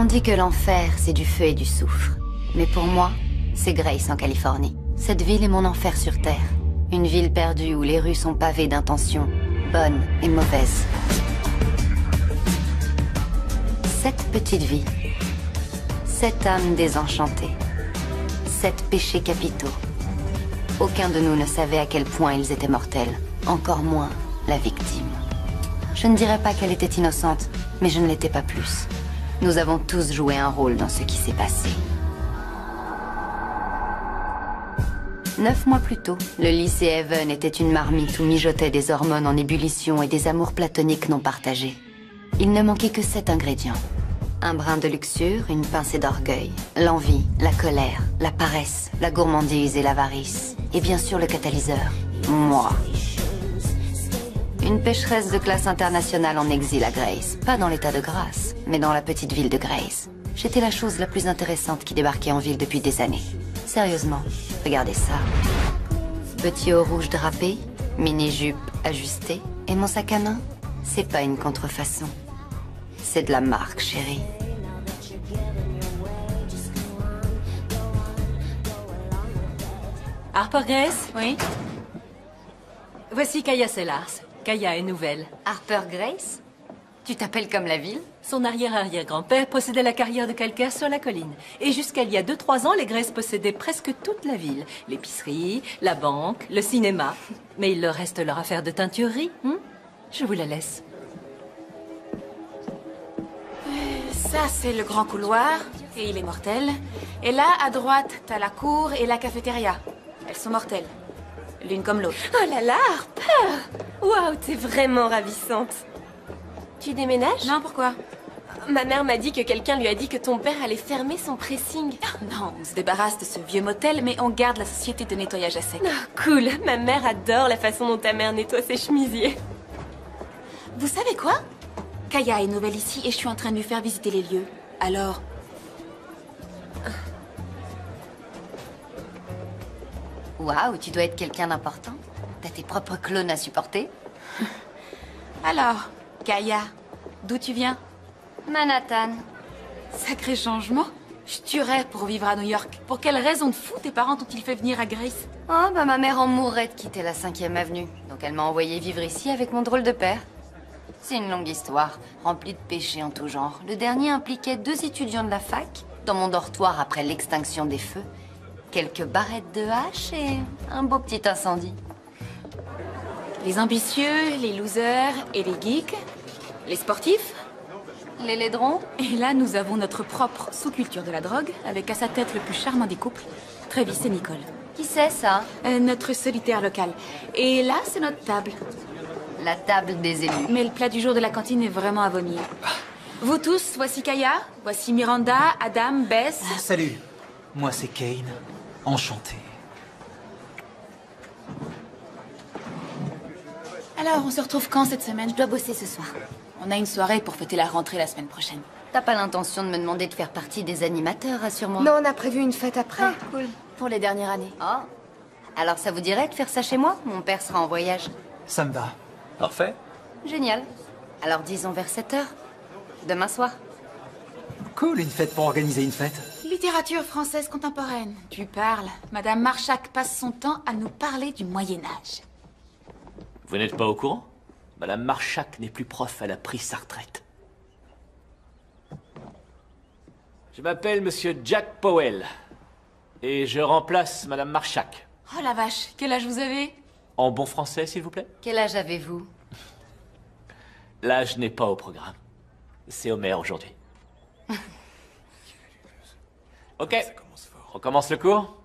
On dit que l'enfer, c'est du feu et du soufre. Mais pour moi, c'est Grace en Californie. Cette ville est mon enfer sur Terre. Une ville perdue où les rues sont pavées d'intentions bonnes et mauvaises. 7 petites vies. 7 âmes désenchantées. 7 péchés capitaux. Aucun de nous ne savait à quel point ils étaient mortels. Encore moins la victime. Je ne dirais pas qu'elle était innocente, mais je ne l'étais pas plus. Nous avons tous joué un rôle dans ce qui s'est passé. 9 mois plus tôt, le lycée Haven était une marmite où mijotaient des hormones en ébullition et des amours platoniques non partagés. Il ne manquait que 7 ingrédients. Un brin de luxure, une pincée d'orgueil, l'envie, la colère, la paresse, la gourmandise et l'avarice. Et bien sûr le catalyseur, moi. Une pécheresse de classe internationale en exil à Grace. Pas dans l'état de grâce, mais dans la petite ville de Grace. J'étais la chose la plus intéressante qui débarquait en ville depuis des années. Sérieusement, regardez ça. Petit haut rouge drapé, mini-jupe ajustée, et mon sac à main, c'est pas une contrefaçon. C'est de la marque, chérie. Harper Grace? Oui? Voici Kaya Sellars. Kaya est nouvelle. Harper Grace? Tu t'appelles comme la ville? Son arrière-arrière-grand-père possédait la carrière de calcaire sur la colline. Et jusqu'à il y a 2-3 ans, les Grace possédaient presque toute la ville. L'épicerie, la banque, le cinéma. Mais il leur reste leur affaire de teinturerie. Je vous la laisse. Ça, c'est le grand couloir, et il est mortel. Et là, à droite, t'as la cour et la cafétéria. Elles sont mortelles. L'une comme l'autre. Oh là là, Harper! Waouh, t'es vraiment ravissante. Tu déménages? Non, pourquoi? Ma mère m'a dit que quelqu'un lui a dit que ton père allait fermer son pressing. Non, on se débarrasse de ce vieux motel, mais on garde la société de nettoyage à sec. Oh, cool. Ma mère adore la façon dont ta mère nettoie ses chemisiers. Vous savez quoi? Kaya est nouvelle ici et je suis en train de lui faire visiter les lieux. Alors... Waouh, tu dois être quelqu'un d'important. T'as tes propres clones à supporter. Alors, Kaya, d'où tu viens? Manhattan. Sacré changement. Je tuerais pour vivre à New York. Pour quelle raison de fou tes parents t'ont-ils fait venir à Grace? Oh, bah ma mère en mourrait de quitter la 5e avenue. Donc elle m'a envoyé vivre ici avec mon drôle de père. C'est une longue histoire, remplie de péchés en tout genre. Le dernier impliquait 2 étudiants de la fac, dans mon dortoir après l'extinction des feux. Quelques barrettes de hache et un beau petit incendie. Les ambitieux, les losers et les geeks. Les sportifs. Les laidrons. Et là, nous avons notre propre sous-culture de la drogue, avec à sa tête le plus charmant des couples, Travis et Nicole. Qui c'est ça? Notre solitaire local. Et là, c'est notre table. La table des élus. Mais le plat du jour de la cantine est vraiment à vomir. Vous tous, voici Kaya, voici Miranda, Adam, Bess. Salut, moi c'est Kane. Enchanté. Alors, on se retrouve quand cette semaine? Je dois bosser ce soir. On a une soirée pour fêter la rentrée la semaine prochaine. T'as pas l'intention de me demander de faire partie des animateurs, rassure-moi. Non, on a prévu une fête après. Ah, cool. Pour les dernières années. Oh. Alors ça vous dirait de faire ça chez moi? Mon père sera en voyage. Ça me va. Parfait. Génial. Alors disons vers 7 heures. Demain soir. Cool, une fête pour organiser une fête. Littérature française contemporaine. Tu parles. Madame Marchak passe son temps à nous parler du Moyen-Âge. Vous n'êtes pas au courant? Madame Marchak n'est plus prof, elle a pris sa retraite. Je m'appelle Monsieur Jack Powell. Et je remplace Madame Marchak. Oh la vache, quel âge vous avez? En bon français, s'il vous plaît? Quel âge avez-vous? L'âge n'est pas au programme. C'est Homer aujourd'hui. Ok, on commence le cours?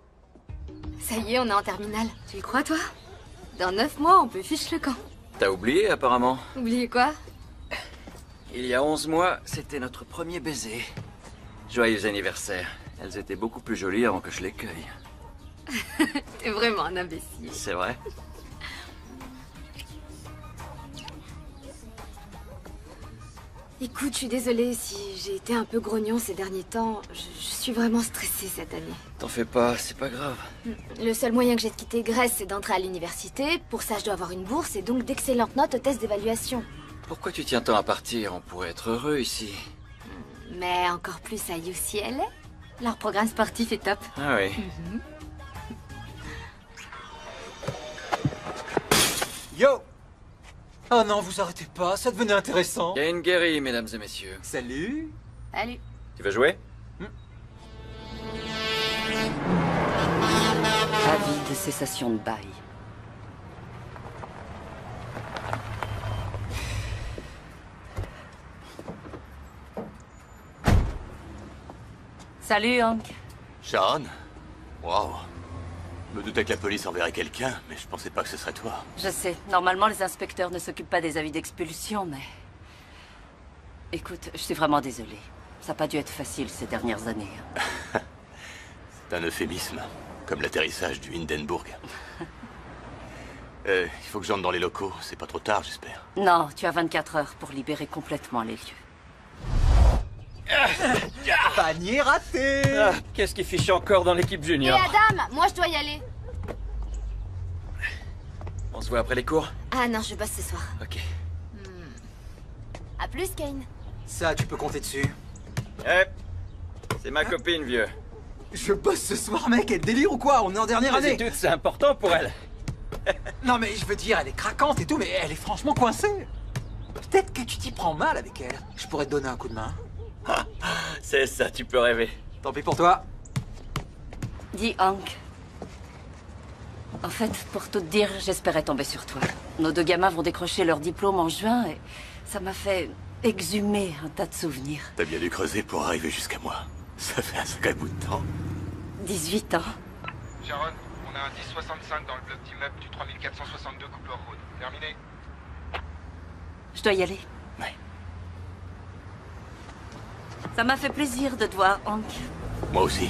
Ça y est, on est en terminale. Tu y crois, toi? Dans 9 mois, on peut fiche le camp. T'as oublié, apparemment. Oubliez quoi? Il y a 11 mois, c'était notre premier baiser. Joyeux anniversaire. Elles étaient beaucoup plus jolies avant que je les cueille. T'es vraiment un imbécile. C'est vrai? Écoute, je suis désolée si j'ai été un peu grognon ces derniers temps. Je suis vraiment stressée cette année. T'en fais pas, c'est pas grave. Le seul moyen que j'ai de quitter Grèce, c'est d'entrer à l'université. Pour ça, je dois avoir une bourse et donc d'excellentes notes au test d'évaluation. Pourquoi tu tiens tant à partir? On pourrait être heureux ici. Mais encore plus à UCLA. Leur programme sportif est top. Ah oui. Yo! Oh non, vous arrêtez pas, ça devenait intéressant. Kane Gary, mesdames et messieurs. Salut. Salut. Tu veux jouer? Avis de cessation de bail. Salut, Hank. Sharon? Waouh. Je me doutais que la police enverrait quelqu'un, mais je pensais pas que ce serait toi. Je sais, normalement les inspecteurs ne s'occupent pas des avis d'expulsion, mais... Écoute, je suis vraiment désolée. Ça n'a pas dû être facile ces dernières années. C'est un euphémisme, comme l'atterrissage du Hindenburg. Il faut que j'entre dans les locaux, c'est pas trop tard, j'espère. Non, tu as 24 heures pour libérer complètement les lieux. Panier raté. Ah, qu'est-ce qui fiche encore dans l'équipe Et junior? Adam, moi je dois y aller. On se voit après les cours? Ah non, je bosse ce soir. Ok. À plus, Kane. Ça, tu peux compter dessus. Eh, c'est ma copine, vieux. Je bosse ce soir, mec, elle délire ou quoi? On est en dernière Les année. études, c'est important pour elle. Non mais je veux dire, elle est craquante et tout, mais elle est franchement coincée. Peut-être que tu t'y prends mal avec elle. Je pourrais te donner un coup de main. C'est ça, tu peux rêver. Tant pis pour toi. Dis, Hank. En fait, pour tout te dire, j'espérais tomber sur toi. Nos deux gamins vont décrocher leur diplôme en juin et ça m'a fait exhumer un tas de souvenirs. T'as bien dû creuser pour arriver jusqu'à moi. Ça fait un sacré bout de temps. 18 ans. Sharon, on a un 1065 dans le bloc d'immeuble du 3462 Cooper Road. Terminé. Je dois y aller. Ouais. Ça m'a fait plaisir de te voir, Hank. Moi aussi.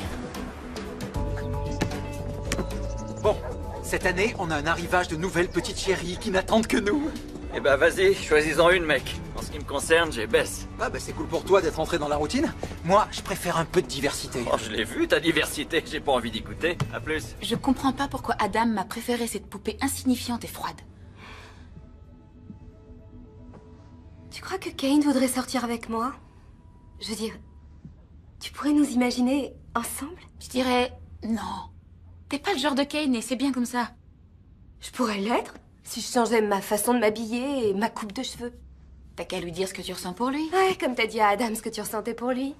Bon, cette année, on a un arrivage de nouvelles petites chéries qui n'attendent que nous. Eh ben vas-y, choisis-en une, mec. En ce qui me concerne, j'ai Bess. Ah bah c'est cool pour toi d'être entré dans la routine. Moi, je préfère un peu de diversité. Oh, je l'ai vu, ta diversité. J'ai pas envie d'y goûter. À plus. Je comprends pas pourquoi Adam m'a préféré cette poupée insignifiante et froide. Tu crois que Kane voudrait sortir avec moi? Je veux dire, tu pourrais nous imaginer ensemble? Je dirais non. T'es pas le genre de Kane et c'est bien comme ça. Je pourrais l'être si je changeais ma façon de m'habiller et ma coupe de cheveux. T'as qu'à lui dire ce que tu ressens pour lui. Ouais, comme t'as dit à Adam ce que tu ressentais pour lui.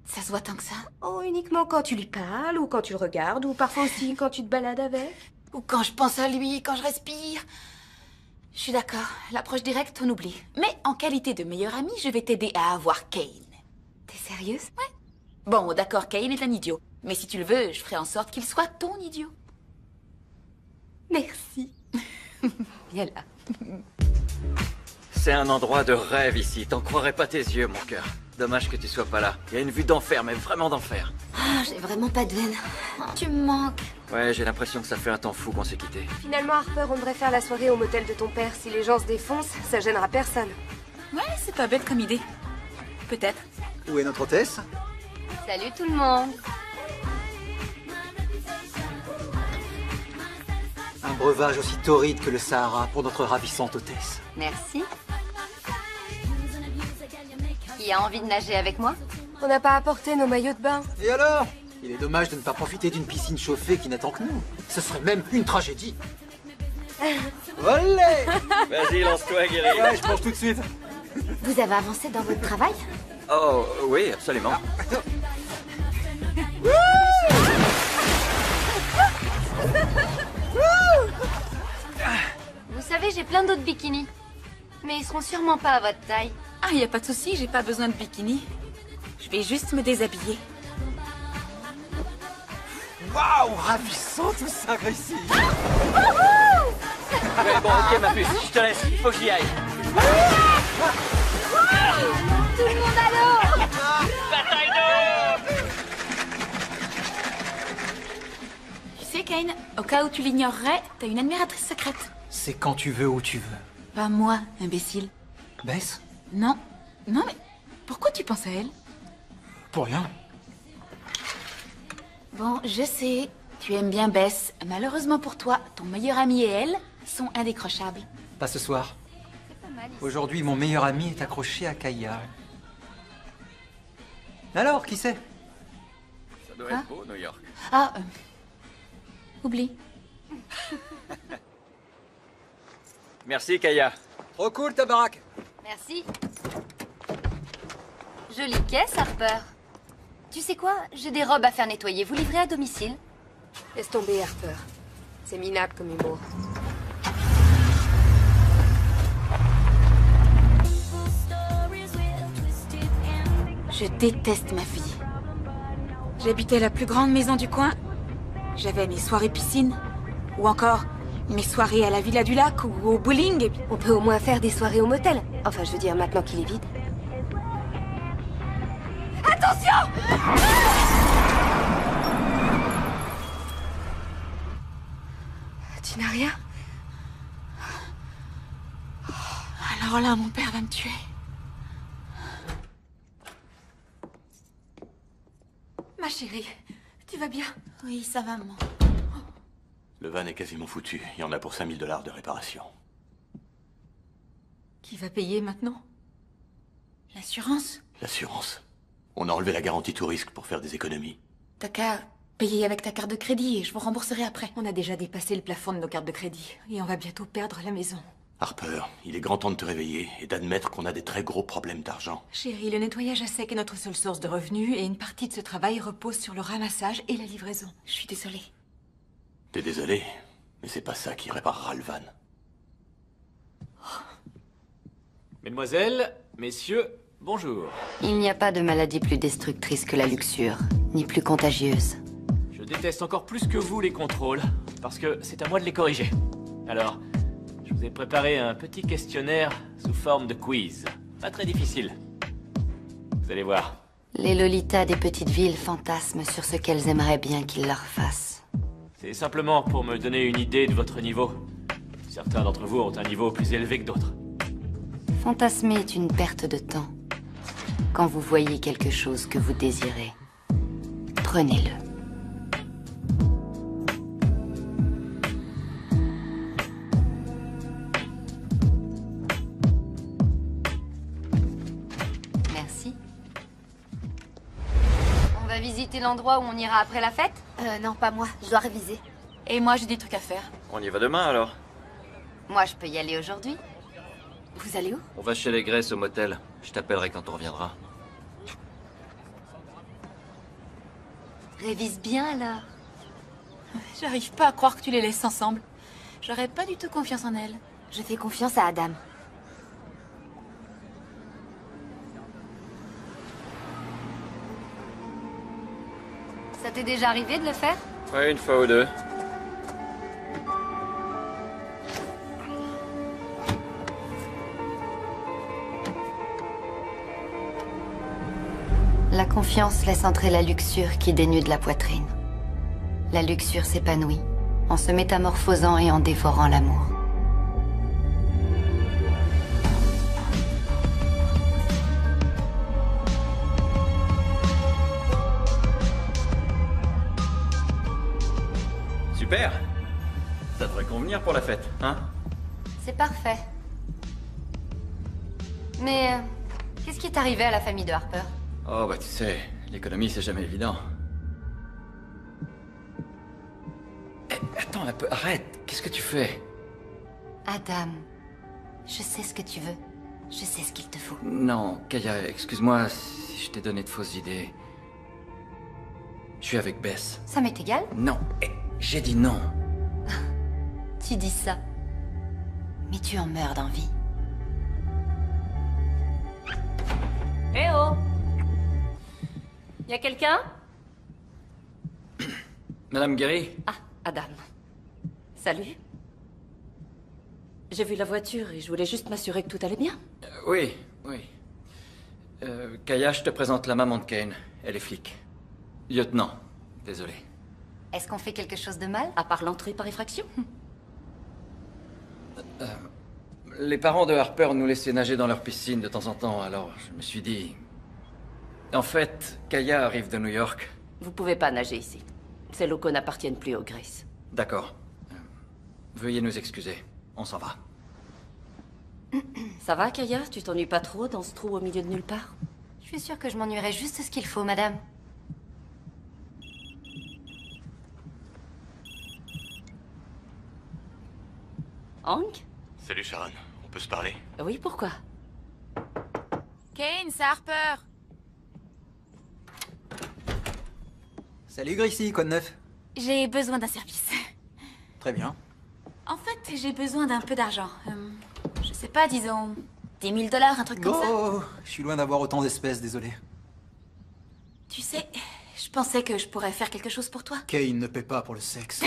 Ça se voit tant que ça. Oh, uniquement quand tu lui parles, ou quand tu le regardes, ou parfois aussi quand tu te balades avec. Ou quand je pense à lui, quand je respire. Je suis d'accord, l'approche directe, on oublie. Mais en qualité de meilleure amie, je vais t'aider à avoir Kane. T'es sérieuse? Ouais. Bon, d'accord, Kane est un idiot. Mais si tu le veux, je ferai en sorte qu'il soit ton idiot. Merci. Viens là. C'est un endroit de rêve ici. T'en croirais pas tes yeux, mon cœur. Dommage que tu sois pas là. Il y a une vue d'enfer, mais vraiment d'enfer. Ah, j'ai vraiment pas de veine. Tu me manques. Ouais, j'ai l'impression que ça fait un temps fou qu'on s'est quittés. Finalement, Harper, on devrait faire la soirée au motel de ton père. Si les gens se défoncent, ça gênera personne. Ouais, c'est pas bête comme idée. Peut-être. Où est notre hôtesse? Salut tout le monde. Un breuvage aussi torride que le Sahara pour notre ravissante hôtesse. Merci. Qui a envie de nager avec moi? On n'a pas apporté nos maillots de bain. Et alors? Il est dommage de ne pas profiter d'une piscine chauffée qui n'attend que nous. Ce serait même une tragédie. Olé! Vas-y, lance-toi, Gary. Ouais, je mange tout de suite. Vous avez avancé dans votre travail? Oh, oui, absolument. Vous savez, j'ai plein d'autres bikinis. Mais ils seront sûrement pas à votre taille. Ah, y a pas de souci, j'ai pas besoin de bikini. Je vais juste me déshabiller. Waouh, ravissant tout ça, Gracie. Ouais, bon, ok, ma puce, je te laisse. Faut que j'y aille. Tout le monde à l'eau! Bataille d'eau! Tu sais, Kane, au cas où tu l'ignorerais, t'as une admiratrice secrète. C'est quand tu veux, où tu veux. Pas moi, imbécile. Bess? Non. Non, mais pourquoi tu penses à elle? Pour rien. Bon, je sais, tu aimes bien Bess. Malheureusement pour toi, ton meilleur ami et elle sont indécrochables. Pas ce soir. Aujourd'hui, mon meilleur ami est accroché à Kaya. Alors, qui c'est? Ça doit être beau, New York. Ah, oublie. Merci, Kaya. Trop cool ta baraque. Merci. Jolie caisse, Harper. Tu sais quoi? J'ai des robes à faire nettoyer. Vous livrez à domicile? Laisse tomber, Harper. C'est minable comme humour. Je déteste ma vie. J'habitais la plus grande maison du coin. J'avais mes soirées piscine. Ou encore mes soirées à la Villa du Lac ou au bowling. On peut au moins faire des soirées au motel. Enfin, je veux dire, maintenant qu'il est vide. Attention! Tu n'as rien? Alors là, mon père va me tuer. Ma chérie, tu vas bien? Oui, ça va, maman. Le van est quasiment foutu. Il y en a pour 5000 $ de réparation. Qui va payer maintenant? L'assurance? L'assurance. On a enlevé la garantie tout risque pour faire des économies. T'as qu'à payer avec ta carte de crédit et je vous rembourserai après. On a déjà dépassé le plafond de nos cartes de crédit. Et on va bientôt perdre la maison. Harper, il est grand temps de te réveiller et d'admettre qu'on a des très gros problèmes d'argent. Chérie, le nettoyage à sec est notre seule source de revenus et une partie de ce travail repose sur le ramassage et la livraison. Je suis désolée. T'es désolé, mais c'est pas ça qui réparera le van. Mesdemoiselles, messieurs, bonjour. Il n'y a pas de maladie plus destructrice que la luxure, ni plus contagieuse. Je déteste encore plus que vous les contrôles, parce que c'est à moi de les corriger. Alors, je vous ai préparé un petit questionnaire sous forme de quiz. Pas très difficile. Vous allez voir. Les lolitas des petites villes fantasment sur ce qu'elles aimeraient bien qu'ils leur fassent. C'est simplement pour me donner une idée de votre niveau. Certains d'entre vous ont un niveau plus élevé que d'autres. Fantasmer est une perte de temps. Quand vous voyez quelque chose que vous désirez, prenez-le. Merci. On va visiter l'endroit où on ira après la fête? Non, pas moi. Je dois réviser. Et moi, j'ai des trucs à faire. On y va demain, alors? Moi, je peux y aller aujourd'hui. Vous allez où? On va chez les Grace au motel. Je t'appellerai quand on reviendra. Révise bien alors. J'arrive pas à croire que tu les laisses ensemble. J'aurais pas du tout confiance en elle. Je fais confiance à Adam. Ça t'est déjà arrivé de le faire? Ouais, une fois ou deux. La confiance laisse entrer la luxure qui dénude la poitrine. La luxure s'épanouit en se métamorphosant et en dévorant l'amour. Super. Ça devrait convenir pour la fête, hein? C'est parfait. Mais qu'est-ce qui est arrivé à la famille de Harper? Oh, bah tu sais, l'économie c'est jamais évident. Eh, attends un peu, arrête. Qu'est-ce que tu fais? Adam, je sais ce que tu veux. Je sais ce qu'il te faut. Non, Kaya, excuse-moi si je t'ai donné de fausses idées. Je suis avec Bess. Ça m'est égal? Non, j'ai dit non. Tu dis ça. Mais tu en meurs d'envie. Eh oh! Y a quelqu'un? Madame Guéry? Ah, Adam. Salut. J'ai vu la voiture et je voulais juste m'assurer que tout allait bien. Oui, oui. Kaya, je te présente la maman de Kane. Elle est flic. Lieutenant. Désolé. Est-ce qu'on fait quelque chose de mal? À part l'entrée par effraction? Les parents de Harper nous laissaient nager dans leur piscine de temps en temps, alors je me suis dit... En fait, Kaya arrive de New York. Vous pouvez pas nager ici. Ces locaux n'appartiennent plus aux Grace. D'accord. Veuillez nous excuser. On s'en va. Ça va, Kaya? Tu t'ennuies pas trop dans ce trou au milieu de nulle part? Je suis sûre que je m'ennuierais juste ce qu'il faut, madame. Hank? Salut Sharon, on peut se parler? Oui, pourquoi? Kane, c'est Harper. Salut Gracie, quoi de neuf? J'ai besoin d'un service. Très bien. En fait, j'ai besoin d'un peu d'argent. Je sais pas, disons... 10 000 $, un truc comme ça. Oh, je suis loin d'avoir autant d'espèces, désolé. Tu sais, je pensais que je pourrais faire quelque chose pour toi. Kane ne paie pas pour le sexe.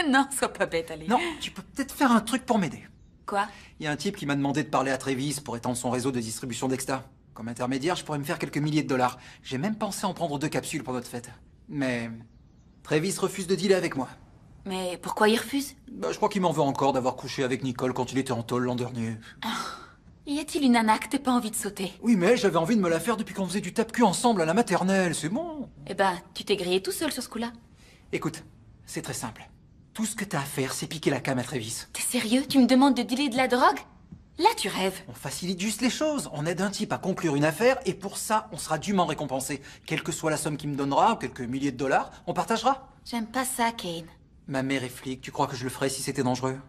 Non, sois pas bête, allez. Non, tu peux peut-être faire un truc pour m'aider. Quoi? Il y a un type qui m'a demandé de parler à Travis pour étendre son réseau de distribution d'Exta. Comme intermédiaire, je pourrais me faire quelques milliers de dollars. J'ai même pensé en prendre 2 capsules pour notre fête. Mais... Travis refuse de dealer avec moi. Mais pourquoi il refuse? Bah, je crois qu'il m'en veut encore d'avoir couché avec Nicole quand il était en tôle l'an dernier. Y a-t-il une nana que t'aies pas envie de sauter? Oui, mais j'avais envie de me la faire depuis qu'on faisait du tape-cul ensemble à la maternelle, c'est bon. Eh ben, tu t'es grillé tout seul sur ce coup-là. Écoute, c'est très simple. Tout ce que t'as à faire, c'est piquer la cam à Travis. T'es sérieux? Tu me demandes de dealer de la drogue? Là, tu rêves. On facilite juste les choses. On aide un type à conclure une affaire et pour ça, on sera dûment récompensé. Quelle que soit la somme qu'il me donnera, quelques milliers de dollars, on partagera. J'aime pas ça, Kane. Ma mère est flic, tu crois que je le ferais si c'était dangereux?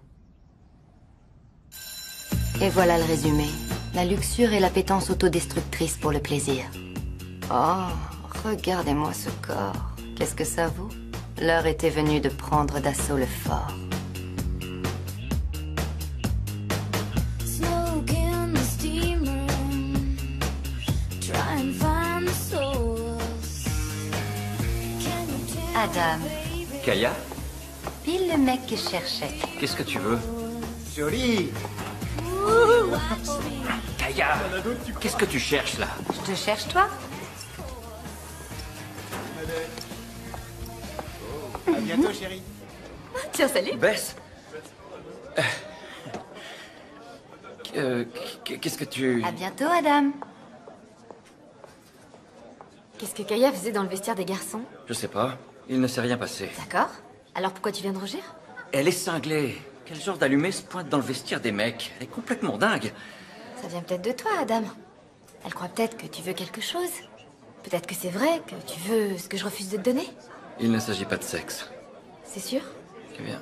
Et voilà le résumé. La luxure et l'appétence autodestructrice pour le plaisir. Oh, regardez-moi ce corps. Qu'est-ce que ça vaut? L'heure était venue de prendre d'assaut le fort. Adam. Kaya? Pile le mec que je cherchais. Qu'est-ce que tu veux? Joli! Kaya! Qu'est-ce que tu cherches là? Je te cherche, toi? À bientôt, chérie. Tiens, salut. Bess? Qu'est-ce que tu... À bientôt, Adam. Qu'est-ce que Kaya faisait dans le vestiaire des garçons? Je sais pas. Il ne s'est rien passé. D'accord. Alors pourquoi tu viens de rougir? Elle est cinglée. Quel genre d'allumé se pointe dans le vestiaire des mecs? Elle est complètement dingue. Ça vient peut-être de toi, Adam. Elle croit peut-être que tu veux quelque chose. Peut-être que c'est vrai, que tu veux ce que je refuse de te donner. Il ne s'agit pas de sexe. C'est sûr? Eh bien,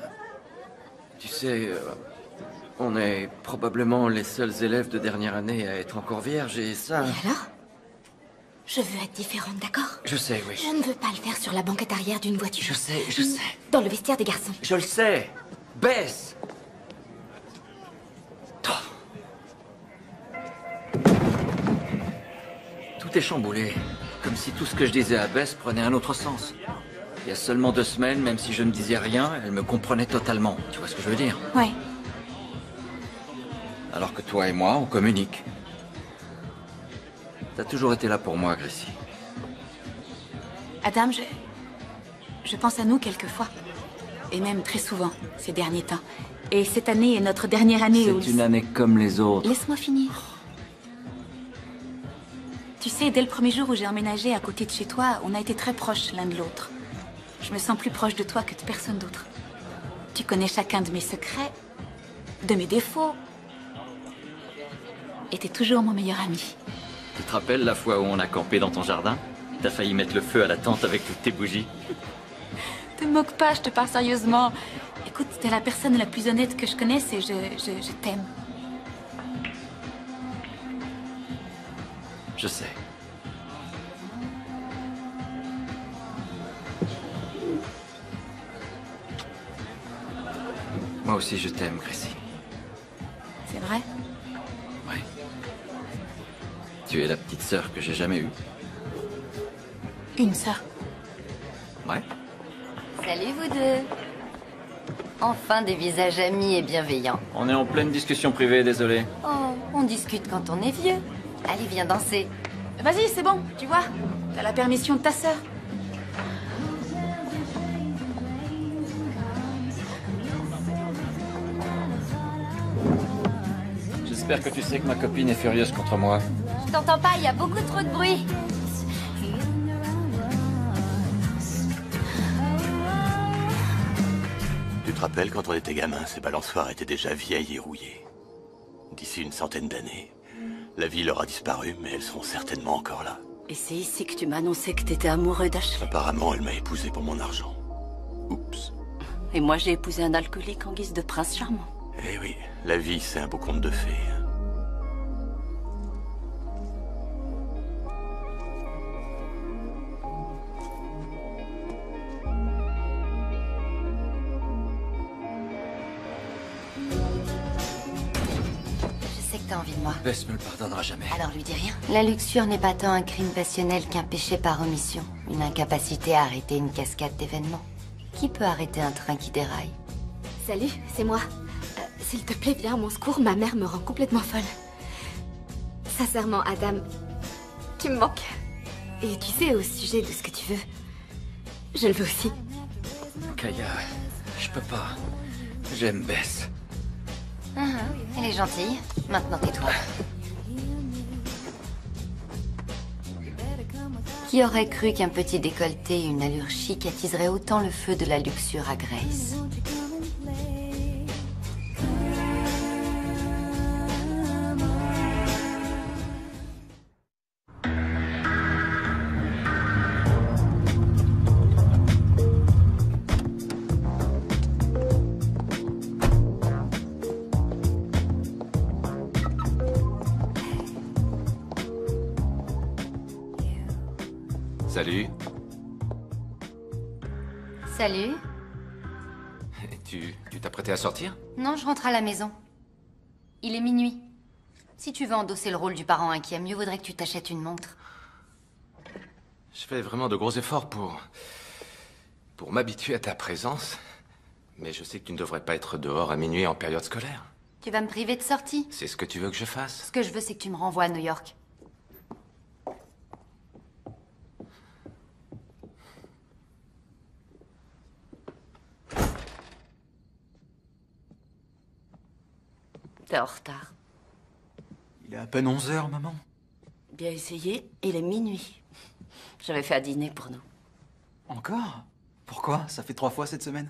tu sais, on est probablement les seuls élèves de dernière année à être encore vierges et ça... Et alors? Je veux être différente, d'accord? Je sais, oui. Je ne veux pas le faire sur la banquette arrière d'une voiture. Je sais, je sais. Dans le vestiaire des garçons. Je le sais. Bess! Tout est chamboulé. Comme si tout ce que je disais à Bess prenait un autre sens. Il y a seulement 2 semaines, même si je ne disais rien, elle me comprenait totalement. Tu vois ce que je veux dire? Ouais. Alors que toi et moi, on communique. T'as toujours été là pour moi, Gracie. Adam, je pense à nous quelquefois. Et même très souvent, ces derniers temps. Et cette année est notre dernière année où... C'est une année comme les autres. Laisse-moi finir. Tu sais, dès le premier jour où j'ai emménagé à côté de chez toi, on a été très proches l'un de l'autre. Je me sens plus proche de toi que de personne d'autre. Tu connais chacun de mes secrets, de mes défauts. Et t'es toujours mon meilleur ami. Tu te rappelles la fois où on a campé dans ton jardin? T'as failli mettre le feu à la tente avec toutes tes bougies. Te moque pas, je te parle sérieusement. Écoute, t'es la personne la plus honnête que je connaisse et je t'aime. Je sais. Moi aussi, je t'aime, Gracie. C'est vrai? Ouais. Tu es la petite sœur que j'ai jamais eue. Une sœur. Ouais. Salut, vous deux. Enfin des visages amis et bienveillants. On est en pleine discussion privée, désolé. Oh, on discute quand on est vieux. Allez, viens danser. Vas-y, c'est bon, tu vois. T'as la permission de ta sœur. J'espère que tu sais que ma copine est furieuse contre moi. Je t'entends pas, il y a beaucoup trop de bruit. Tu te rappelles quand on était gamin, ces balançoires étaient déjà vieilles et rouillées. D'ici une centaine d'années, La vie leur a disparu, mais elles seront certainement encore là. Et c'est ici que tu m'as annoncé que t'étais amoureux d'Ashley. Apparemment, elle m'a épousé pour mon argent. Oups. Et moi, j'ai épousé un alcoolique en guise de prince charmant. Eh oui, la vie, c'est un beau conte de fées. Je sais que t'as envie de moi. Bess me le pardonnera jamais. Alors lui dis rien. La luxure n'est pas tant un crime passionnel qu'un péché par omission. Une incapacité à arrêter une cascade d'événements. Qui peut arrêter un train qui déraille? Salut, c'est moi. S'il te plaît, viens à mon secours, ma mère me rend complètement folle. Sincèrement, Adam, tu me manques. Et tu sais, au sujet de ce que tu veux, je le veux aussi. Kaya, je peux pas. J'aime Bess. Elle est gentille. Maintenant tais-toi. Qui aurait cru qu'un petit décolleté et une allure chic attiseraient autant le feu de la luxure à Grace? Salut. Salut. Tu t'apprêtais à sortir? Non, je rentre à la maison. Il est minuit. Si tu veux endosser le rôle du parent inquiet, mieux vaudrait que tu t'achètes une montre. Je fais vraiment de gros efforts pour m'habituer à ta présence. Mais je sais que tu ne devrais pas être dehors à minuit en période scolaire. Tu vas me priver de sortie? C'est ce que tu veux que je fasse? Ce que je veux, c'est que tu me renvoies à New York. T'es en retard. Il est à peine 11h, maman. Bien essayé, il est minuit. J'avais fait à dîner pour nous. Encore? Pourquoi? Ça fait 3 fois cette semaine.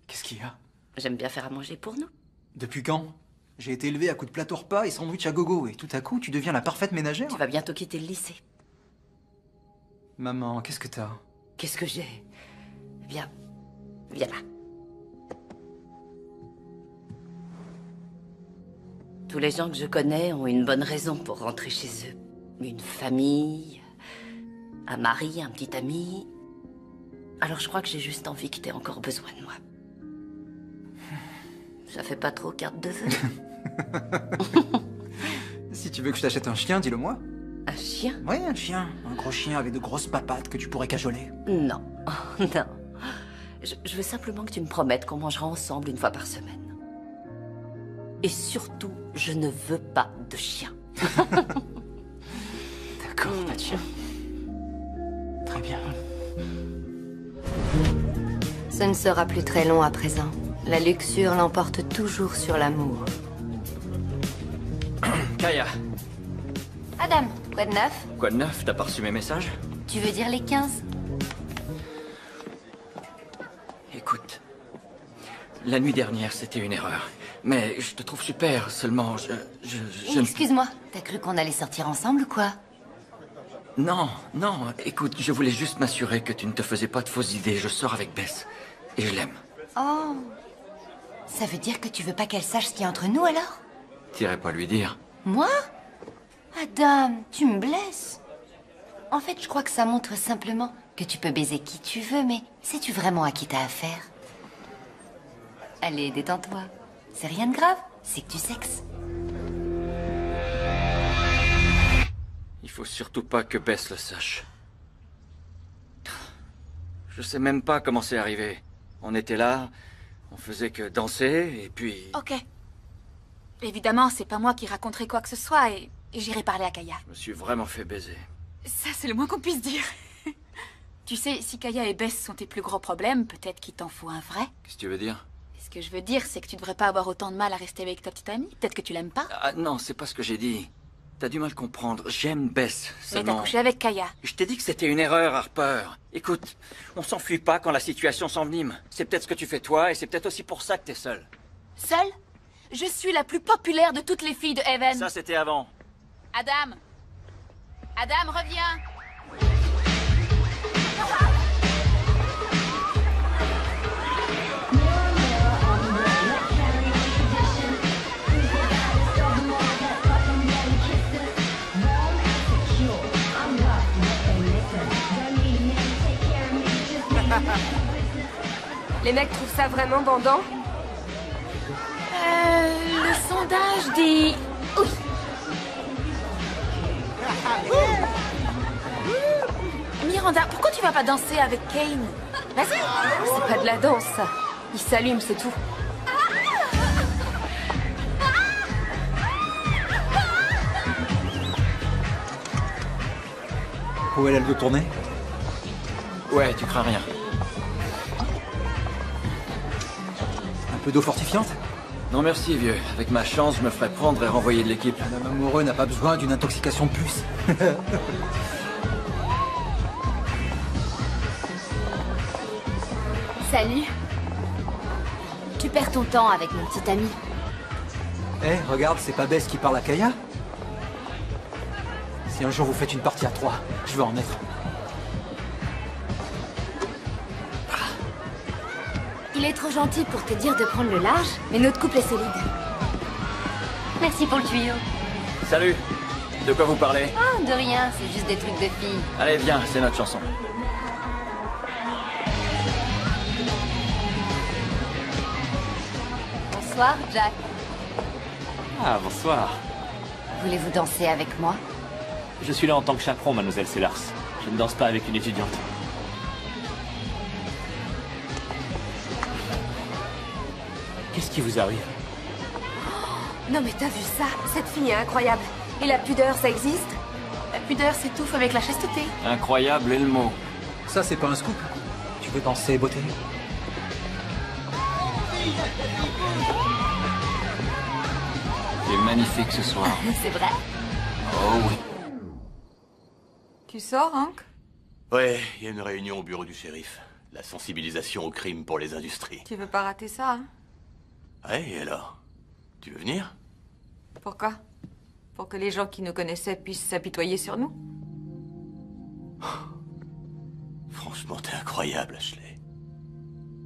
Qu'est-ce qu'il y a? J'aime bien faire à manger pour nous. Depuis quand? J'ai été élevé à coups de plateau repas et sandwich à gogo, et tout à coup, tu deviens la parfaite ménagère? Tu vas bientôt quitter le lycée. Maman, qu'est-ce que t'as? Qu'est-ce que j'ai? Viens. Viens là. Tous les gens que je connais ont une bonne raison pour rentrer chez eux. Une famille, un mari, un petit ami. Alors je crois que j'ai juste envie que t'aies encore besoin de moi. Ça fait pas trop carte de vœux. Si tu veux que je t'achète un chien, dis-le-moi. Un chien? Ouais, un chien. Un gros chien avec de grosses papates que tu pourrais cajoler. Non, non. Je veux simplement que tu me promettes qu'on mangera ensemble une fois par semaine. Et surtout, je ne veux pas de chien. D'accord, pas de chien. Très bien. Ce ne sera plus très long à présent. La luxure l'emporte toujours sur l'amour. Kaya, Adam, quoi de neuf? quoi de neuf? T'as pas reçu mes messages? Tu veux dire les 15? Écoute, la nuit dernière, c'était une erreur. Mais je te trouve super, seulement je... Excuse-moi, t'as cru qu'on allait sortir ensemble ou quoi? Non, non, écoute, je voulais juste m'assurer que tu ne te faisais pas de fausses idées. Je sors avec Bess, et je l'aime. Oh, ça veut dire que tu veux pas qu'elle sache ce qu'il y a entre nous alors? T'irais pas lui dire? Moi? Adam, tu me blesses. En fait, je crois que ça montre simplement que tu peux baiser qui tu veux, mais sais-tu vraiment à qui t'as affaire? Allez, détends-toi. C'est rien de grave, c'est que tu sexes. Il faut surtout pas que Bess le sache. Je sais même pas comment c'est arrivé. On était là, on faisait que danser, et puis... Ok. Évidemment, c'est pas moi qui raconterai quoi que ce soit, et j'irai parler à Kaya. Je me suis vraiment fait baiser. Ça, c'est le moins qu'on puisse dire. Tu sais, si Kaya et Bess sont tes plus gros problèmes, peut-être qu'il t'en faut un vrai. Qu'est-ce que tu veux dire? Ce que je veux dire, c'est que tu devrais pas avoir autant de mal à rester avec ta petite amie. Peut-être que tu l'aimes pas. Ah non, c'est pas ce que j'ai dit. T'as du mal à comprendre. J'aime Bess, Mais seulement... t'as couché avec Kaya. Je t'ai dit que c'était une erreur, Harper. Écoute, on s'enfuit pas quand la situation s'envenime. C'est peut-être ce que tu fais toi, et c'est peut-être aussi pour ça que t'es seule. Seule? Je suis la plus populaire de toutes les filles de Heaven. Ça, c'était avant. Adam! Adam, reviens! Les mecs trouvent ça vraiment bandant? Le sondage dit... Oui. Miranda, pourquoi tu vas pas danser avec Kane? Vas-y. C'est pas de la danse, ça. Il s'allume, c'est tout. Où elle a le dos tourné? Ouais, tu crains rien. Un peu d'eau fortifiante? Non merci, vieux. Avec ma chance, je me ferais prendre et renvoyer de l'équipe. Un homme amoureux n'a pas besoin d'une intoxication de plus. Salut. Tu perds ton temps avec mon petit ami. Eh, regarde, c'est pas Bess qui parle à Kaya? Si un jour vous faites une partie à 3, je veux en être. Il est trop gentil pour te dire de prendre le large, mais notre couple est solide. Merci pour le tuyau. Salut. De quoi vous parlez? Ah, de rien, c'est juste des trucs de filles. Allez, viens, c'est notre chanson. Bonsoir, Jack. Ah, bonsoir. Voulez-vous danser avec moi? Je suis là en tant que chaperon, mademoiselle Sellars. Je ne danse pas avec une étudiante. Qu'est-ce qui vous arrive? Non mais t'as vu ça? Cette fille est incroyable. Et la pudeur, ça existe? La pudeur s'étouffe avec la chasteté. Incroyable est le mot. Ça, c'est pas un scoop. Tu veux danser, beauté? C'est magnifique ce soir. C'est vrai? Oh oui. Tu sors, Hank? Ouais, il y a une réunion au bureau du shérif. La sensibilisation au crime pour les industries. Tu veux pas rater ça, hein? Ouais, et alors? Tu veux venir? Pourquoi? Pour que les gens qui nous connaissaient puissent s'apitoyer sur nous? Franchement, t'es incroyable, Ashley.